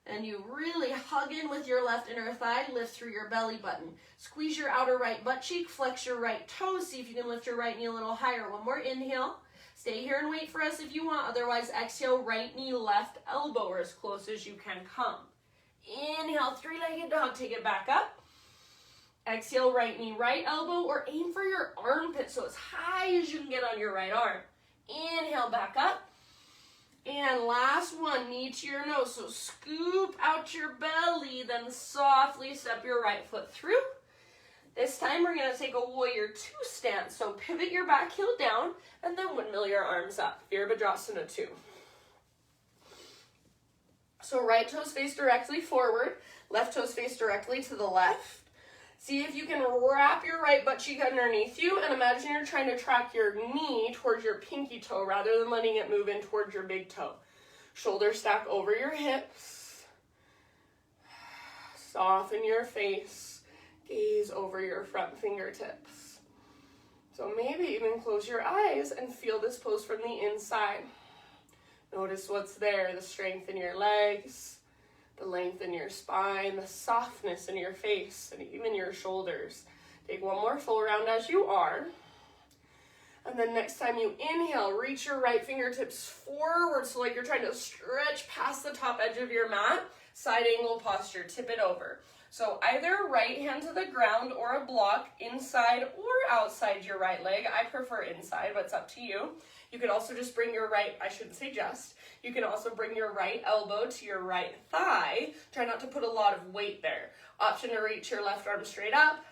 And you really hug in with your left inner thigh, lift through your belly button. Squeeze your outer right butt cheek, flex your right toe, see if you can lift your right knee a little higher. One more inhale. Stay here and wait for us if you want. Otherwise, exhale, right knee, left elbow, or as close as you can come. Inhale, three-legged dog, take it back up. Exhale, right knee, right elbow, or aim for your armpit so as high as you can get on your right arm. Inhale, back up. And last one, knee to your nose. So scoop out your belly, then softly step your right foot through. This time we're going to take a warrior two stance. So pivot your back heel down and then windmill your arms up. Virabhadrasana 2. So right toes face directly forward, left toes face directly to the left. See if you can wrap your right butt cheek underneath you and imagine you're trying to track your knee towards your pinky toe rather than letting it move in towards your big toe. Shoulders stack over your hips. Soften your face. Gaze over your front fingertips. So maybe even close your eyes and feel this pose from the inside. Notice what's there, the strength in your legs, the length in your spine, the softness in your face, and even your shoulders. Take one more full round as you are. And then next time you inhale, reach your right fingertips forward, so like you're trying to stretch past the top edge of your mat. Side angle posture, tip it over. So either right hand to the ground or a block inside or outside your right leg. I prefer inside, but it's up to you. You could also just bring your right, I shouldn't say just, you can also bring your right elbow to your right thigh. Try not to put a lot of weight there. Option to reach your left arm straight up.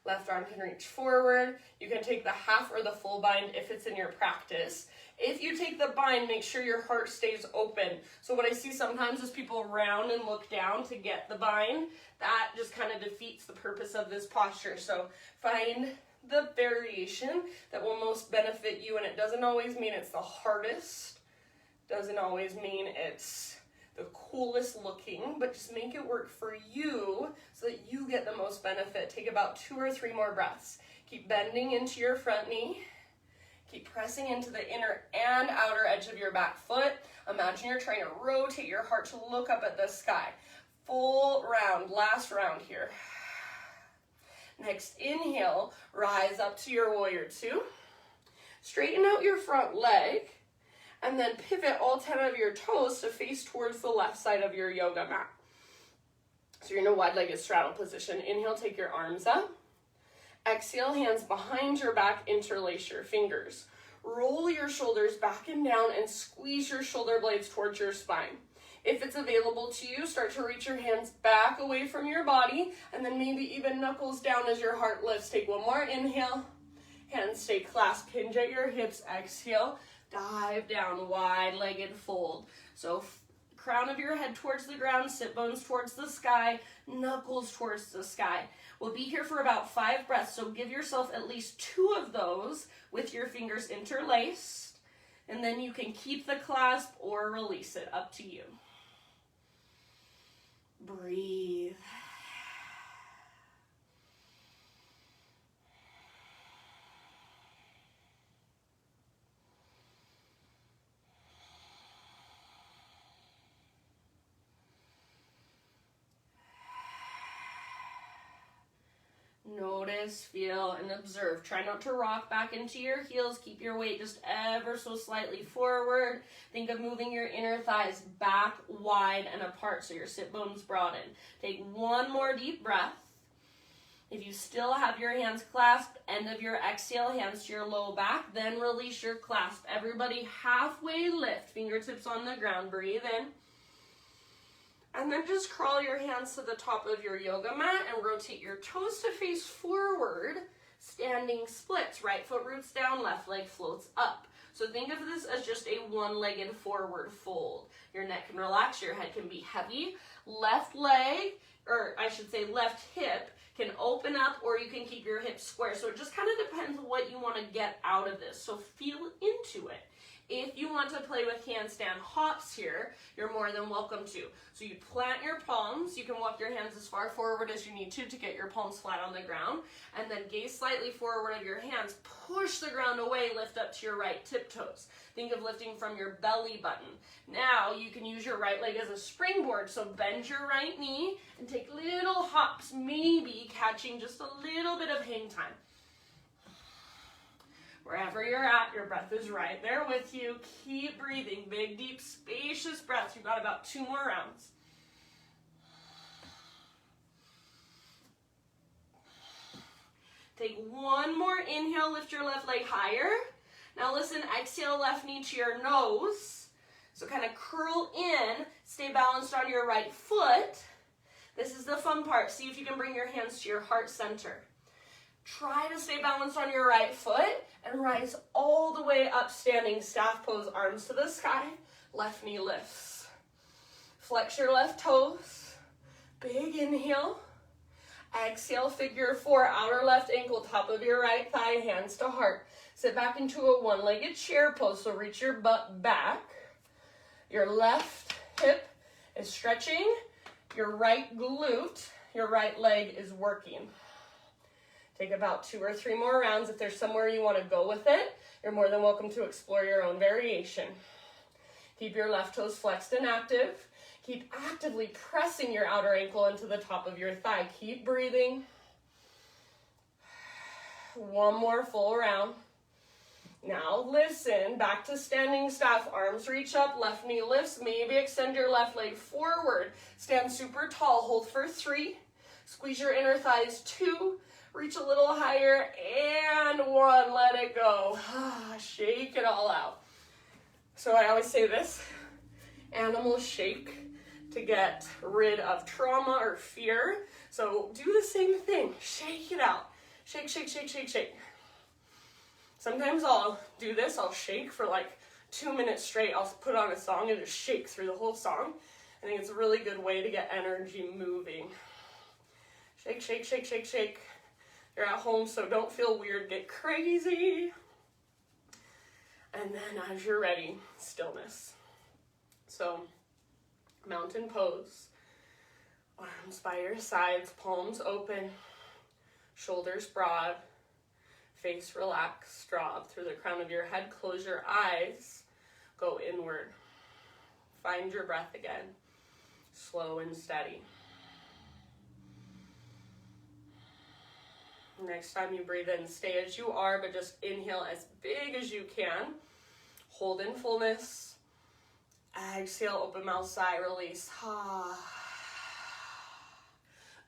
Left arm can reach forward. You can take the half or the full bind if it's in your practice. If you take the bind, make sure your heart stays open. So what I see sometimes is people round and look down to get the bind. That just kind of defeats the purpose of this posture. So find the variation that will most benefit you, and it doesn't always mean it's the hardest. Doesn't always mean it's the coolest looking, but just make it work for you so that you get the most benefit. Take about 2 or 3 more breaths. Keep bending into your front knee. Keep pressing into the inner and outer edge of your back foot. Imagine you're trying to rotate your heart to look up at the sky. Full round, last round here. Next inhale, rise up to your warrior 2. Straighten out your front leg. And then pivot all 10 of your toes to face towards the left side of your yoga mat. So you're in a wide-legged straddle position. Inhale, take your arms up. Exhale, hands behind your back, interlace your fingers. Roll your shoulders back and down and squeeze your shoulder blades towards your spine. If it's available to you, start to reach your hands back away from your body, and then maybe even knuckles down as your heart lifts. Take one more inhale. Hands stay clasped, hinge at your hips. Exhale. Dive down, wide-legged fold. So crown of your head towards the ground, sit bones towards the sky, knuckles towards the sky. We'll be here for about 5 breaths, so give yourself at least 2 of those with your fingers interlaced, and then you can keep the clasp or release it, up to you. Breathe. Notice, feel, and observe. Try not to rock back into your heels. Keep your weight just ever so slightly forward. Think of moving your inner thighs back, wide, and apart so your sit bones broaden. Take one more deep breath. If you still have your hands clasped, end of your exhale, hands to your low back, then release your clasp. Everybody halfway lift, fingertips on the ground. Breathe in. And then just crawl your hands to the top of your yoga mat and rotate your toes to face forward, standing splits. Right foot roots down, left leg floats up. So think of this as just a one-legged forward fold. Your neck can relax, your head can be heavy. Left leg, or I should say left hip, can open up, or you can keep your hips square. So it just kind of depends what you want to get out of this. So feel into it. If you want to play with handstand hops here, you're more than welcome to. So you plant your palms. You can walk your hands as far forward as you need to get your palms flat on the ground. And then gaze slightly forward of your hands. Push the ground away, lift up to your right tiptoes. Think of lifting from your belly button. Now you can use your right leg as a springboard. So bend your right knee and take little hops, maybe catching just a little bit of hang time. Wherever you're at, your breath is right there with you. Keep breathing. Big, deep, spacious breaths. You've got about 2 more rounds. Take one more inhale. Lift your left leg higher. Now listen, exhale, left knee to your nose. So kind of curl in. Stay balanced on your right foot. This is the fun part. See if you can bring your hands to your heart center. Try to stay balanced on your right foot and rise all the way up, standing staff pose, arms to the sky. Left knee lifts. Flex your left toes. Big inhale. Exhale, figure 4, outer left ankle, top of your right thigh, hands to heart. Sit back into a one-legged chair pose, so reach your butt back. Your left hip is stretching. Your right glute, your right leg is working. Take about 2 or 3 more rounds. If there's somewhere you want to go with it, you're more than welcome to explore your own variation. Keep your left toes flexed and active. Keep actively pressing your outer ankle into the top of your thigh. Keep breathing. One more full round. Now listen, back to standing staff, arms reach up, left knee lifts, maybe extend your left leg forward. Stand super tall, hold for 3, squeeze your inner thighs, 2, reach a little higher, and 1, let it go. Shake it all out. So I always say this, animal shake to get rid of trauma or fear. So do the same thing, shake it out. Shake, shake, shake, shake, shake. Sometimes I'll do this, I'll shake for like 2 minutes straight. I'll put on a song and just shake through the whole song. I think it's a really good way to get energy moving. Shake, shake, shake, shake, shake. You're at home, so don't feel weird, get crazy. And then as you're ready, stillness. So, mountain pose. Arms by your sides, palms open, shoulders broad. Face relaxed, draw up through the crown of your head, close your eyes, go inward. Find your breath again, slow and steady. Next time you breathe in, stay as you are, but just inhale as big as you can. Hold in fullness. Exhale, open mouth, sigh, release.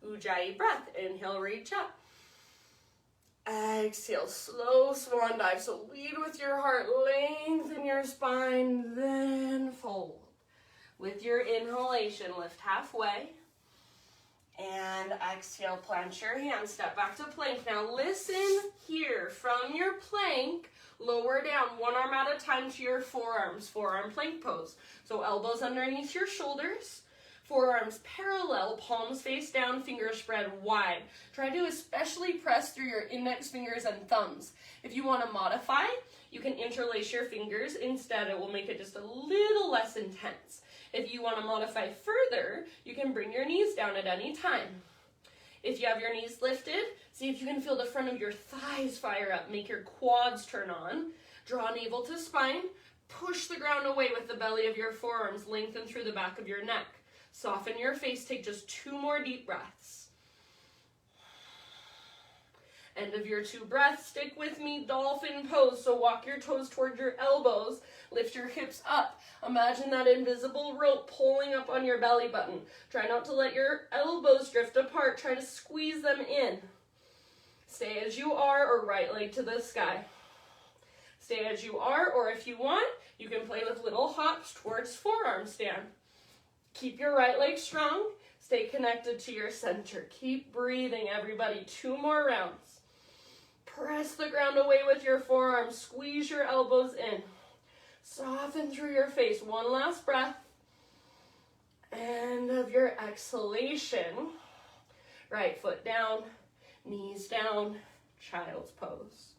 Ujjayi breath, inhale, reach up. Exhale, slow swan dive. So lead with your heart, lengthen your spine, then fold. With your inhalation, lift halfway. And exhale, plant your hands, step back to plank. Now listen here, from your plank, lower down one arm at a time to your forearms, forearm plank pose. So elbows underneath your shoulders. Forearms parallel, palms face down, fingers spread wide. Try to especially press through your index fingers and thumbs. If you want to modify, you can interlace your fingers. Instead, it will make it just a little less intense. If you want to modify further, you can bring your knees down at any time. If you have your knees lifted, see if you can feel the front of your thighs fire up. Make your quads turn on. Draw navel to spine. Push the ground away with the belly of your forearms. Lengthen through the back of your neck. Soften your face, take just 2 more deep breaths. End of your 2 breaths, stick with me, dolphin pose. So walk your toes towards your elbows, lift your hips up. Imagine that invisible rope pulling up on your belly button. Try not to let your elbows drift apart, try to squeeze them in. Stay as you are, or right leg to the sky. Stay as you are, or if you want, you can play with little hops towards forearm stand. Keep your right leg strong. Stay connected to your center. Keep breathing, everybody. 2 more rounds. Press the ground away with your forearms. Squeeze your elbows in. Soften through your face. 1 last breath. End of your exhalation. Right foot down, knees down, child's pose.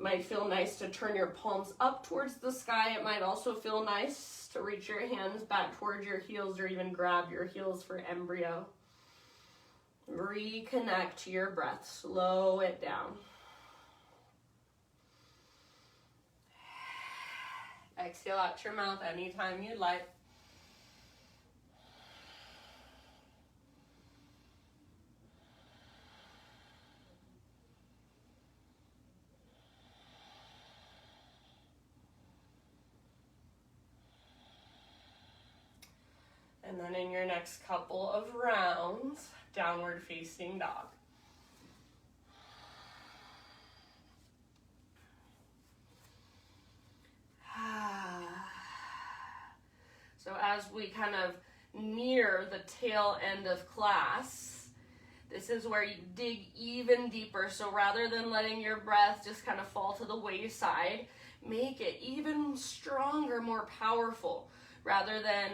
Might feel nice to turn your palms up towards the sky. It might also feel nice to reach your hands back towards your heels, or even grab your heels for embryo. Reconnect to your breath. Slow it down. Exhale out your mouth anytime you like. And then in your next couple of rounds, downward facing dog. So as we kind of near the tail end of class, this is where you dig even deeper. So rather than letting your breath just kind of fall to the wayside, make it even stronger, more powerful. Rather than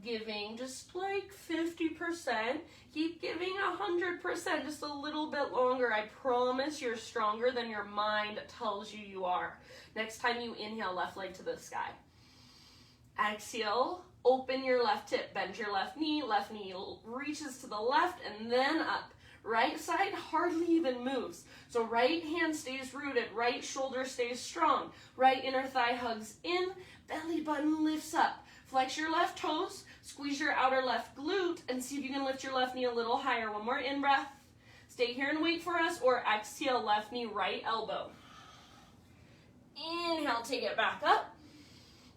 giving just like 50%, keep giving 100%, just a little bit longer. I promise you're stronger than your mind tells you are. Next time you inhale, left leg to the sky. Exhale, open your left hip, bend your left knee reaches to the left and then up. Right side hardly even moves. So right hand stays rooted, right shoulder stays strong, right inner thigh hugs in, belly button lifts up. Flex your left toes, squeeze your outer left glute, and see if you can lift your left knee a little higher. 1 more in-breath. Stay here and wait for us, or exhale, left knee, right elbow. Inhale, take it back up.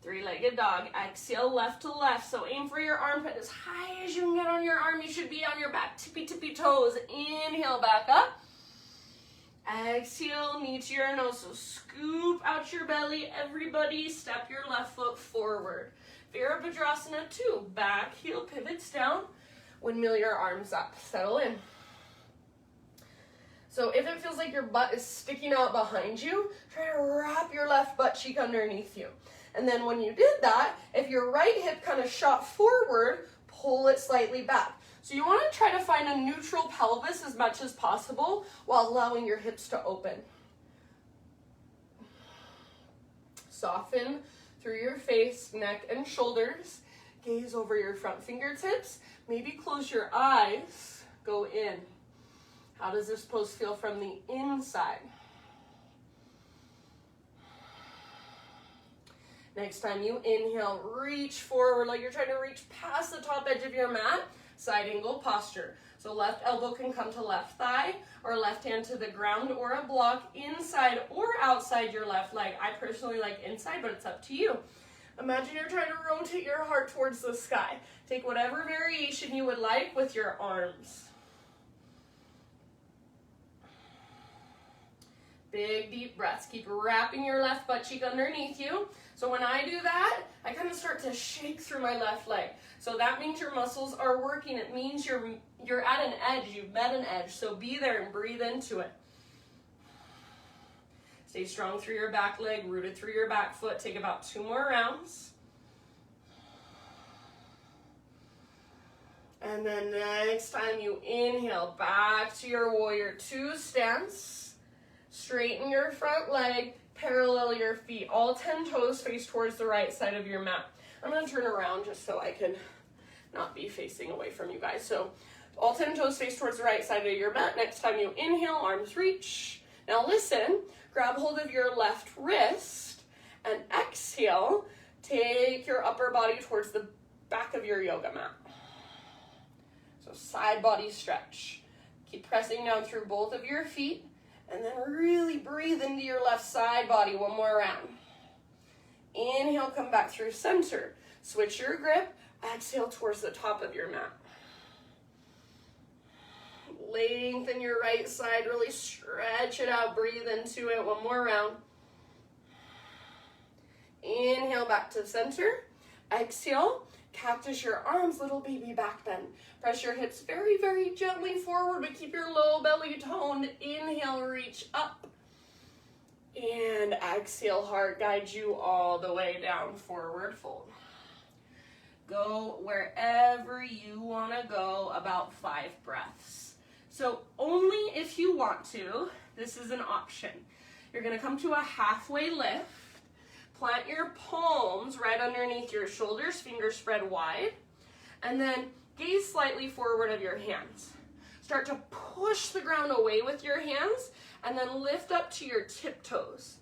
Three-legged dog. Exhale, left to left. So aim for your armpit as high as you can get on your arm. You should be on your back, tippy toes. Inhale, back up. Exhale, knee to your nose. So scoop out your belly. Everybody, step your left foot forward. Virabhadrasana 2. Back heel pivots down. Windmill your arms up. Settle in. So if it feels like your butt is sticking out behind you, try to wrap your left butt cheek underneath you. And then when you did that, if your right hip kind of shot forward, pull it slightly back. So you want to try to find a neutral pelvis as much as possible while allowing your hips to open. Soften through your face, neck, and shoulders. Gaze over your front fingertips. Maybe close your eyes. Go in. How does this pose feel from the inside? Next time you inhale, reach forward like you're trying to reach past the top edge of your mat. Side angle posture. So left elbow can come to left thigh or left hand to the ground or a block inside or outside your left leg. I personally like inside, but it's up to you. Imagine you're trying to rotate your heart towards the sky. Take whatever variation you would like with your arms. Big deep breaths. Keep wrapping your left butt cheek underneath you. So when I do that, I kind of start to shake through my left leg. So that means your muscles are working. It means you're at an edge. You've met an edge. So be there and breathe into it. Stay strong through your back leg, rooted through your back foot. Take about 2 more rounds. And then next time you inhale, back to your warrior 2 stance. Straighten your front leg, parallel your feet. All 10 toes face towards the right side of your mat. I'm going to turn around just so I can not be facing away from you guys. So all 10 toes face towards the right side of your mat. Next time you inhale, arms reach. Now listen, grab hold of your left wrist and exhale. Take your upper body towards the back of your yoga mat. So side body stretch. Keep pressing down through both of your feet. And then really breathe into your left side body. 1 more round. Inhale, come back through center. Switch your grip. Exhale towards the top of your mat. Lengthen your right side. Really stretch it out. Breathe into it. 1 more round. Inhale, back to center. Exhale. Cactus your arms, little baby back bend. Press your hips very, very gently forward, but keep your low belly toned. Inhale, reach up. And exhale, heart guide you all the way down, forward fold. Go wherever you want to go, about 5 breaths. So only if you want to, this is an option. You're going to come to a halfway lift. Plant your palms right underneath your shoulders, fingers spread wide, and then gaze slightly forward of your hands. Start to push the ground away with your hands, and then lift up to your tiptoes.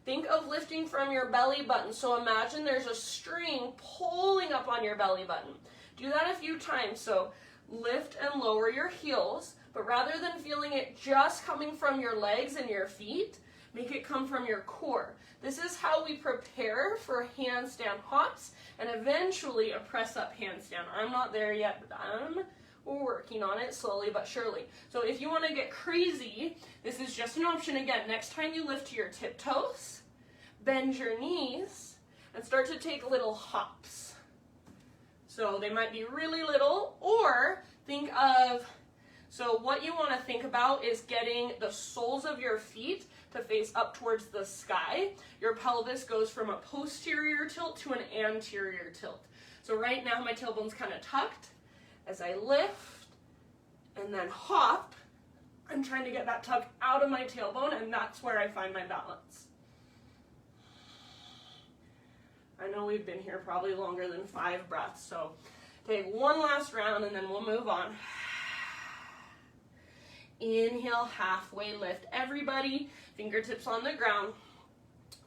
Think of lifting from your belly button. So imagine there's a string pulling up on your belly button. Do that a few times. So lift and lower your heels, but rather than feeling it just coming from your legs and your feet, make it come from your core. This is how we prepare for handstand hops and eventually a press up handstand. I'm not there yet, but I'm working on it slowly but surely. So if you want to get crazy, this is just an option. Again, next time you lift to your tiptoes, bend your knees and start to take little hops. So they might be really little, or think of, so what you want to think about is getting the soles of your feet to face up towards the sky. Your pelvis goes from a posterior tilt to an anterior tilt. So right now my tailbone's kind of tucked. As I lift and then hop, I'm trying to get that tuck out of my tailbone, and that's where I find my balance. I know we've been here probably longer than 5 breaths, so take 1 last round and then we'll move on. Inhale, halfway lift. Everybody, fingertips on the ground.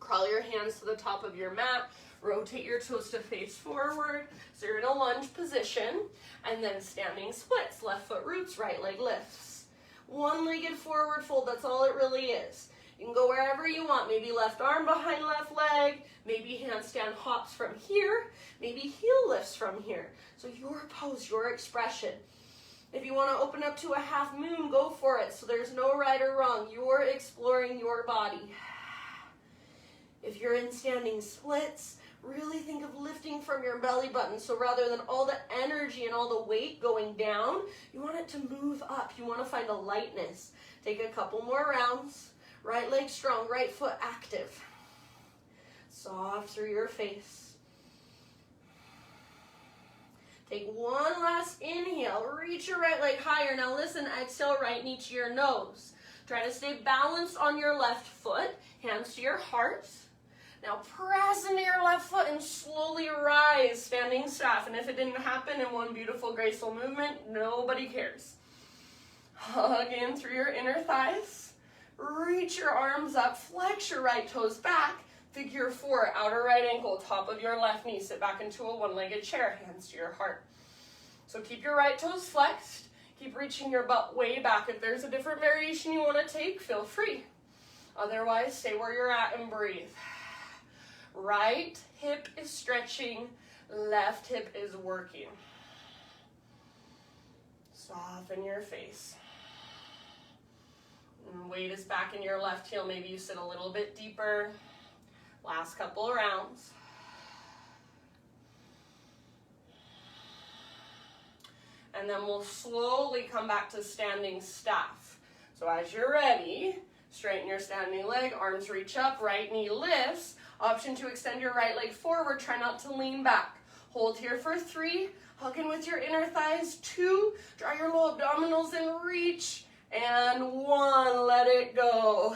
Crawl your hands to the top of your mat. Rotate your toes to face forward. So you're in a lunge position. And then standing splits. Left foot roots, right leg lifts. One-legged forward fold, that's all it really is. You can go wherever you want. Maybe left arm behind left leg. Maybe handstand hops from here. Maybe heel lifts from here. So your pose, your expression. If you want to open up to a half moon, go for it. So there's no right or wrong. You're exploring your body. If you're in standing splits, really think of lifting from your belly button. So rather than all the energy and all the weight going down, you want it to move up. You want to find a lightness. Take a couple more rounds. Right leg strong, right foot active. Soft through your face. Take one last inhale. Reach your right leg higher. Now listen, exhale, right knee to your nose. Try to stay balanced on your left foot. Hands to your heart. Now press into your left foot and slowly rise, standing staff. And if it didn't happen in one beautiful, graceful movement, nobody cares. Hug in through your inner thighs. Reach your arms up, flex your right toes back. Figure 4, outer right ankle, top of your left knee. Sit back into a one-legged chair, hands to your heart. So keep your right toes flexed. Keep reaching your butt way back. If there's a different variation you want to take, feel free. Otherwise, stay where you're at and breathe. Right hip is stretching, left hip is working. Soften your face. And weight is back in your left heel. Maybe you sit a little bit deeper. Last couple of rounds. And then we'll slowly come back to standing staff. So as you're ready, straighten your standing leg, arms reach up, right knee lifts. Option to extend your right leg forward, try not to lean back. Hold here for 3, hug in with your inner thighs, 2, draw your low abdominals and reach, and 1, let it go.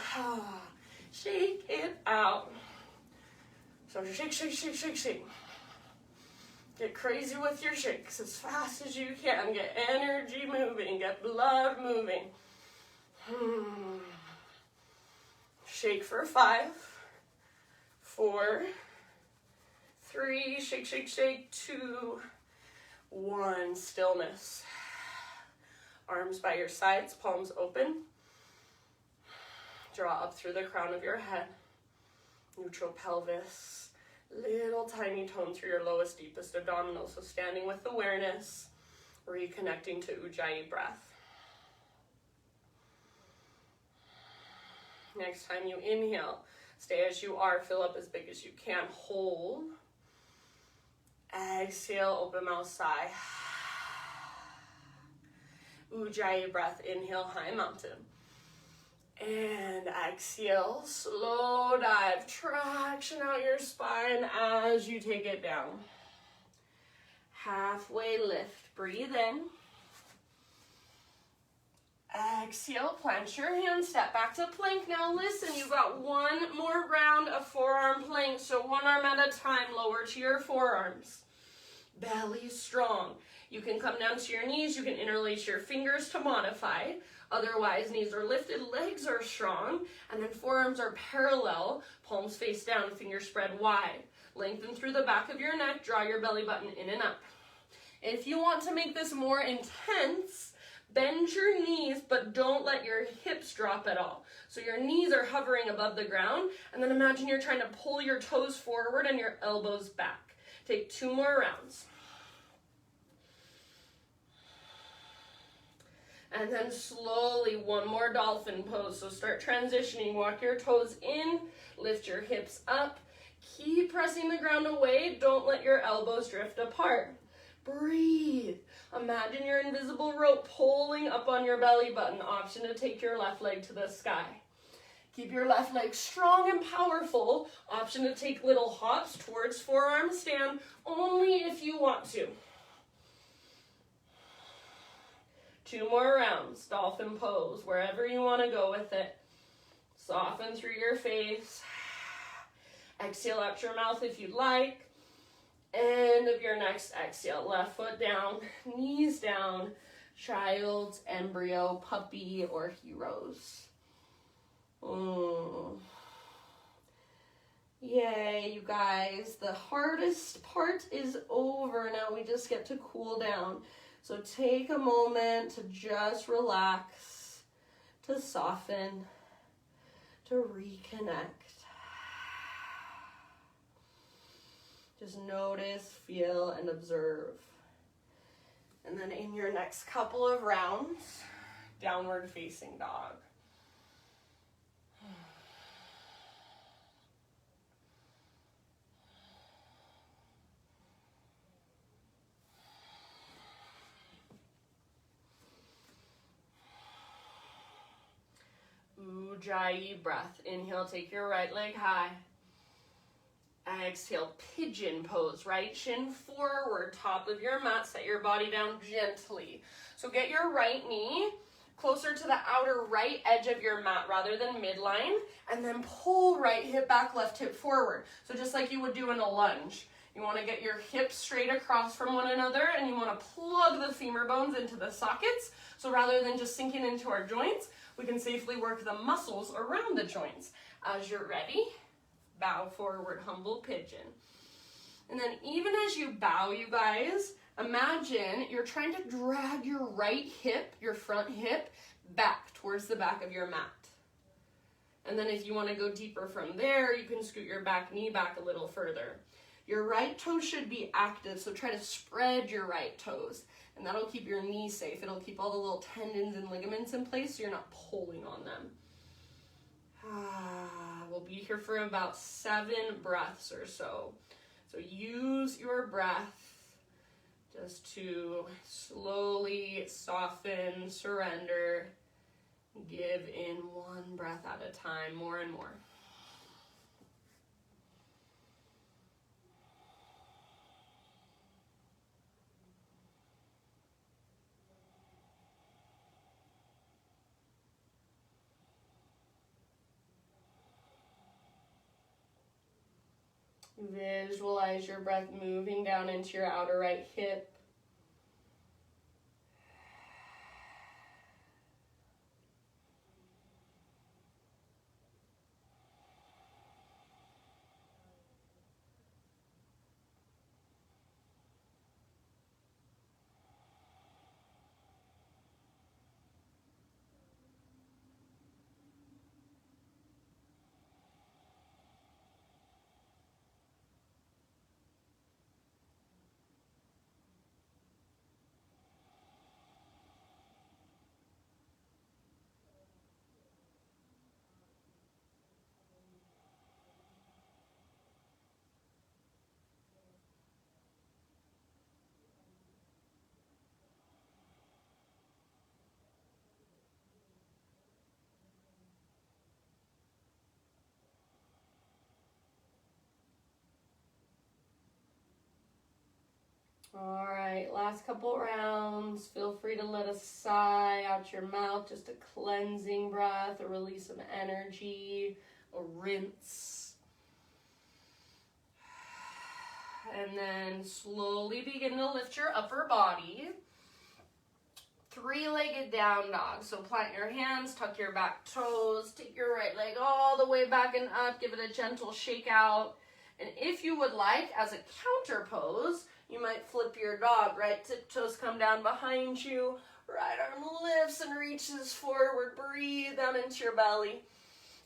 Shake it out. So shake, shake, shake, shake, shake. Get crazy with your shakes as fast as you can. Get energy moving, get blood moving. Shake for 5, 4, 3, shake, shake, shake, 2, 1, stillness. Arms by your sides, palms open. Draw up through the crown of your head. Neutral pelvis. Little tiny tone through your lowest, deepest abdominals. So standing with awareness, reconnecting to Ujjayi breath. Next time you inhale, stay as you are, fill up as big as you can. Hold. Exhale, open mouth, sigh. Ujjayi breath, inhale, high mountain. And exhale, slow dive. Traction out your spine as you take it down. Halfway lift, breathe in. Exhale, plant your hands, step back to plank. Now listen, you've got one more round of forearm plank, so one arm at a time, lower to your forearms. Belly strong. You can come down to your knees, you can interlace your fingers to modify. Otherwise, knees are lifted, legs are strong, and then forearms are parallel, palms face down, fingers spread wide. Lengthen through the back of your neck, draw your belly button in and up. If you want to make this more intense, bend your knees, but don't let your hips drop at all. So your knees are hovering above the ground, and then imagine you're trying to pull your toes forward and your elbows back. Take 2 more rounds. And then slowly, one more dolphin pose. So start transitioning, walk your toes in, lift your hips up, keep pressing the ground away, don't let your elbows drift apart. Breathe. Imagine your invisible rope pulling up on your belly button. Option to take your left leg to the sky. Keep your left leg strong and powerful. Option to take little hops towards forearm stand, only if you want to. 2 more rounds, dolphin pose, wherever you want to go with it. Soften through your face. Exhale out your mouth if you'd like. End of your next exhale, left foot down, knees down, child's embryo, puppy, or heroes. Yay, you guys. The hardest part is over. Now we just get to cool down. So take a moment to just relax, to soften, to reconnect. Just notice, feel, and observe. And then in your next couple of rounds, downward facing dog. Ujjayi breath. Inhale, take your right leg high. Exhale, pigeon pose. Right shin forward, top of your mat. Set your body down gently. So get your right knee closer to the outer right edge of your mat rather than midline, and then pull right hip back, left hip forward. So just like you would do in a lunge. You want to get your hips straight across from one another, and you want to plug the femur bones into the sockets. So rather than just sinking into our joints, we can safely work the muscles around the joints. As you're ready, bow forward, humble pigeon. And then even as you bow, you guys, imagine you're trying to drag your right hip, your front hip, back towards the back of your mat. And then if you want to go deeper from there, you can scoot your back knee back a little further. Your right toe should be active, so try to spread your right toes. And that'll keep your knee safe. It'll keep all the little tendons and ligaments in place so you're not pulling on them. We'll be here for about 7 breaths or so. So use your breath just to slowly soften, surrender, give in one breath at a time, more and more. Visualize your breath moving down into your outer right hip. All right, last couple rounds. Feel free to let a sigh out your mouth, just a cleansing breath, a release of energy, a rinse. And then slowly begin to lift your upper body. 3-legged down dog. So plant your hands, tuck your back toes, take your right leg all the way back and up, give it a gentle shake out. And if you would like, as a counter pose, you might flip your dog. Right tiptoes come down behind you, right arm lifts and reaches forward. Breathe down into your belly.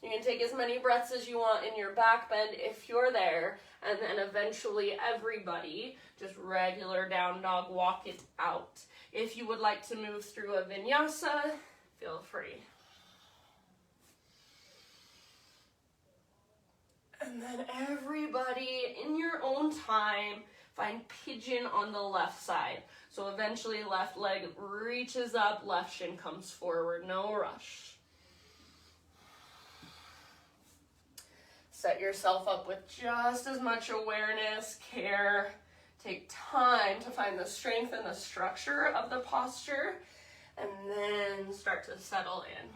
You can take as many breaths as you want in your back bend if you're there. And then eventually everybody, just regular down dog, walk it out. If you would like to move through a vinyasa, feel free. And then everybody, in your own time, find pigeon on the left side. So eventually left leg reaches up, left shin comes forward, no rush. Set yourself up with just as much awareness, care. Take time to find the strength and the structure of the posture, and then start to settle in.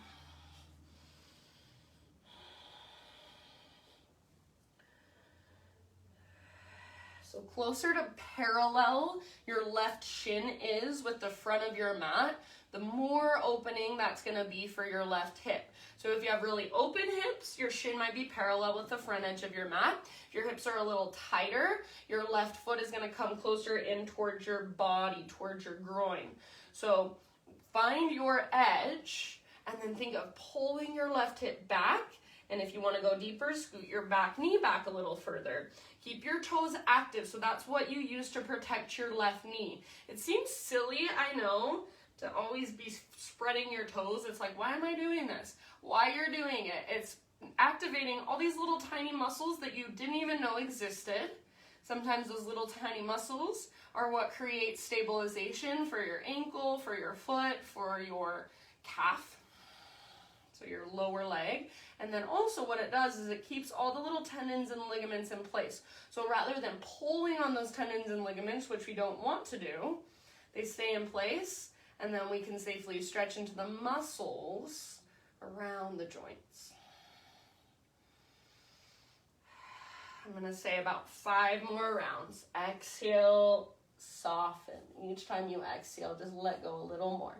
So closer to parallel your left shin is with the front of your mat, the more opening that's going to be for your left hip. So if you have really open hips, your shin might be parallel with the front edge of your mat. If your hips are a little tighter, your left foot is going to come closer in towards your body, towards your groin. So find your edge and then think of pulling your left hip back And if you want to go deeper, scoot your back knee back a little further. Keep your toes active, so that's what you use to protect your left knee. It seems silly, I know, to always be spreading your toes. It's like, why am I doing this? Why you're doing it? It's activating all these little tiny muscles that you didn't even know existed. Sometimes those little tiny muscles are what create stabilization for your ankle, for your foot, for your calf, so your lower leg. And then also what it does is it keeps all the little tendons and ligaments in place. So rather than pulling on those tendons and ligaments, which we don't want to do, they stay in place, and then we can safely stretch into the muscles around the joints. I'm going to say about 5 more rounds. Exhale, soften. Each time you exhale, just let go a little more.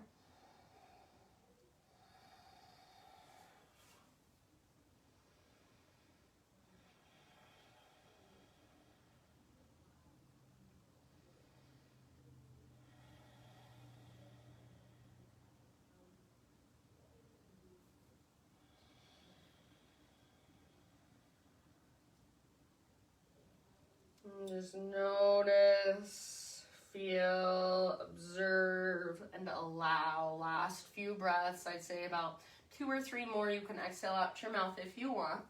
Just notice, feel, observe, and allow. Last few breaths, I'd say about 2 or 3 more. You can exhale out your mouth if you want.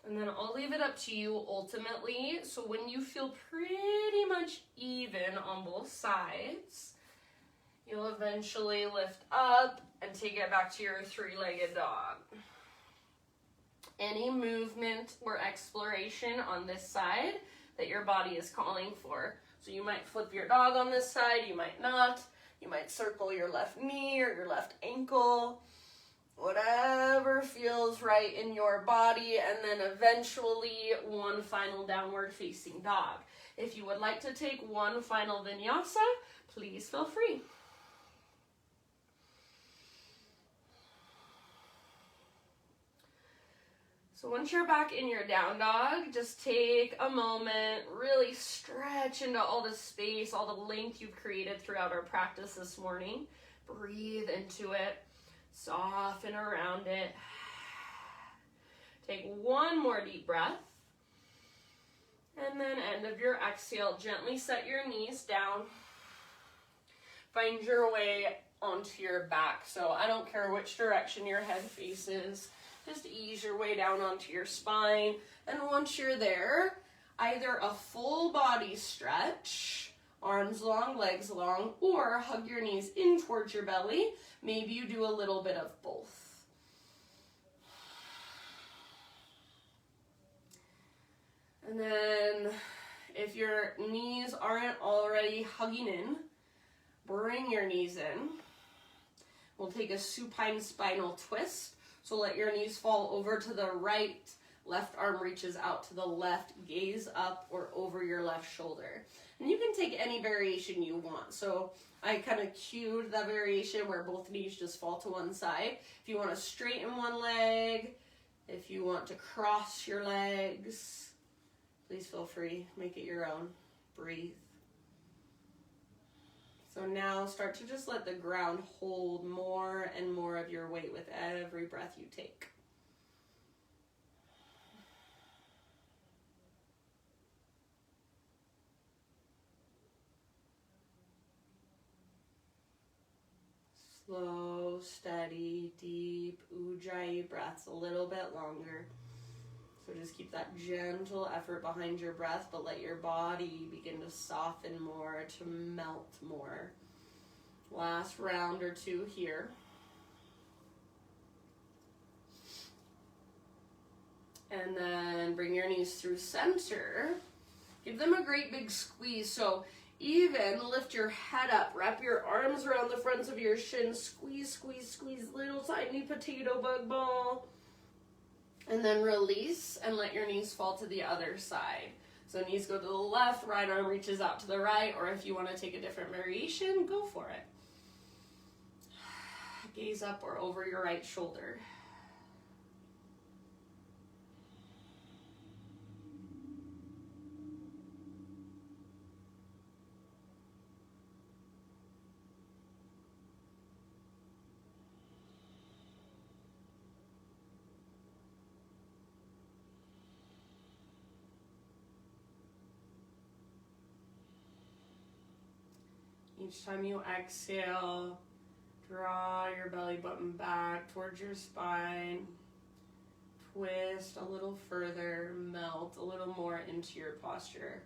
And then I'll leave it up to you ultimately. So when you feel pretty much even on both sides, you'll eventually lift up and take it back to your 3-legged dog. Any movement or exploration on this side that your body is calling for. So you might flip your dog on this side, you might not. You might circle your left knee or your left ankle. Whatever feels right in your body, and then eventually one final downward facing dog. If you would like to take one final vinyasa, please feel free. So once you're back in your down dog, just take a moment, really stretch into all the space, all the length you've created throughout our practice this morning. Breathe into it, soften around it. Take one more deep breath. And then end of your exhale, gently set your knees down. Find your way onto your back. So I don't care which direction your head faces. Just ease your way down onto your spine. And once you're there, either a full body stretch, arms long, legs long, or hug your knees in towards your belly. Maybe you do a little bit of both. And then if your knees aren't already hugging in, bring your knees in. We'll take a supine spinal twist. So let your knees fall over to the right, left arm reaches out to the left, gaze up or over your left shoulder. And you can take any variation you want. So I kind of cued the variation where both knees just fall to one side. If you want to straighten one leg, if you want to cross your legs, please feel free, make it your own. Breathe. So now start to just let the ground hold more and more of your weight with every breath you take. Slow, steady, deep Ujjayi breaths, a little bit longer. So just keep that gentle effort behind your breath, but let your body begin to soften more, to melt more. Last round or 2 here. And then bring your knees through center. Give them a great big squeeze. So even lift your head up, wrap your arms around the fronts of your shins, squeeze, squeeze, squeeze, little tiny potato bug ball. And then release and let your knees fall to the other side. So knees go to the left, right arm reaches out to the right, or if you want to take a different variation, go for it. Gaze up or over your right shoulder. Each time you exhale, draw your belly button back towards your spine. Twist a little further, melt a little more into your posture.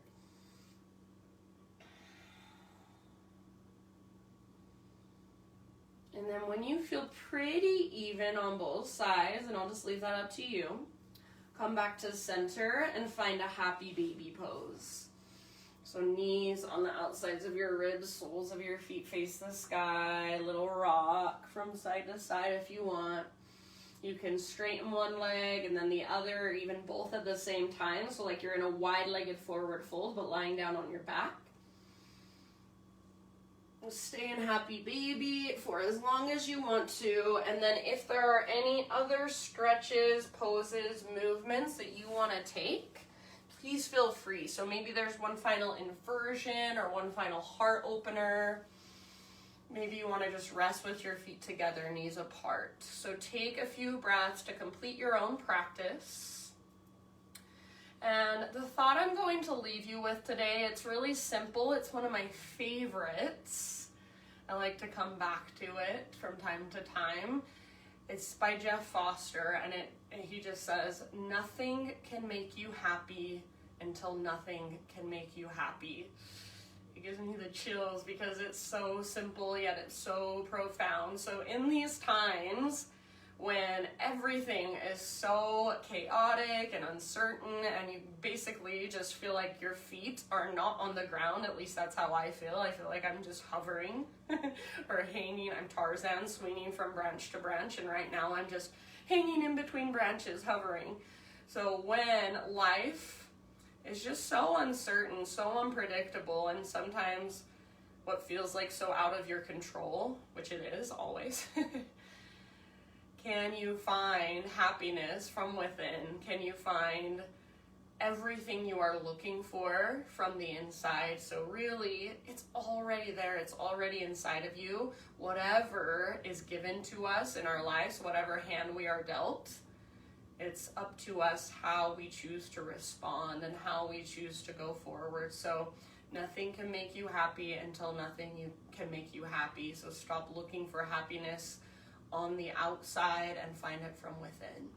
And then when you feel pretty even on both sides, and I'll just leave that up to you, come back to center and find a happy baby pose. So knees on the outsides of your ribs, soles of your feet face the sky, little rock from side to side if you want. You can straighten one leg and then the other, even both at the same time. So like you're in a wide-legged forward fold, but lying down on your back. Stay in happy baby for as long as you want to. And then if there are any other stretches, poses, movements that you want to take, please feel free. So maybe there's one final inversion or one final heart opener. Maybe you want to just rest with your feet together, knees apart. So take a few breaths to complete your own practice. And the thought I'm going to leave you with today, it's really simple. It's one of my favorites. I like to come back to it from time to time. It's by Jeff Foster, and he just says, nothing can make you happy until nothing can make you happy. It gives me the chills because it's so simple, yet it's so profound. So in these times when everything is so chaotic and uncertain and you basically just feel like your feet are not on the ground, at least that's how I feel. I feel like I'm just hovering or hanging. I'm Tarzan swinging from branch to branch, and right now I'm just hanging in between branches, hovering. So when life is just so uncertain, so unpredictable, and sometimes what feels like so out of your control, which it is always, can you find happiness from within? Can you find everything you are looking for from the inside? So really, it's already there. It's already inside of you. Whatever is given to us in our lives, whatever hand we are dealt, it's up to us how we choose to respond and how we choose to go forward. So nothing can make you happy until nothing can make you happy. So stop looking for happiness on the outside and find it from within.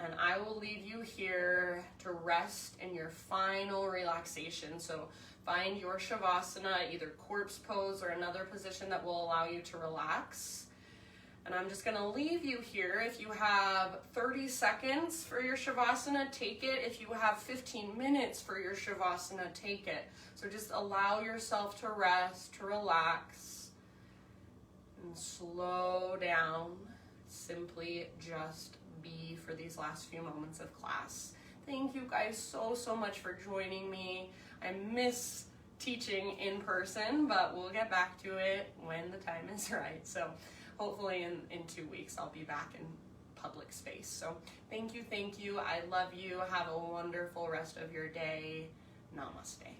And I will leave you here to rest in your final relaxation. So find your Shavasana, either corpse pose or another position that will allow you to relax. And I'm just gonna leave you here. If you have 30 seconds for your Shavasana, take it. If you have 15 minutes for your Shavasana, take it. So just allow yourself to rest, to relax, and slow down. Simply just be for these last few moments of class. Thank you guys so much for joining me. I miss teaching in person, but we'll get back to it when the time is right. So hopefully in 2 weeks I'll be back in public space. So thank you. I love you. Have a wonderful rest of your day. Namaste.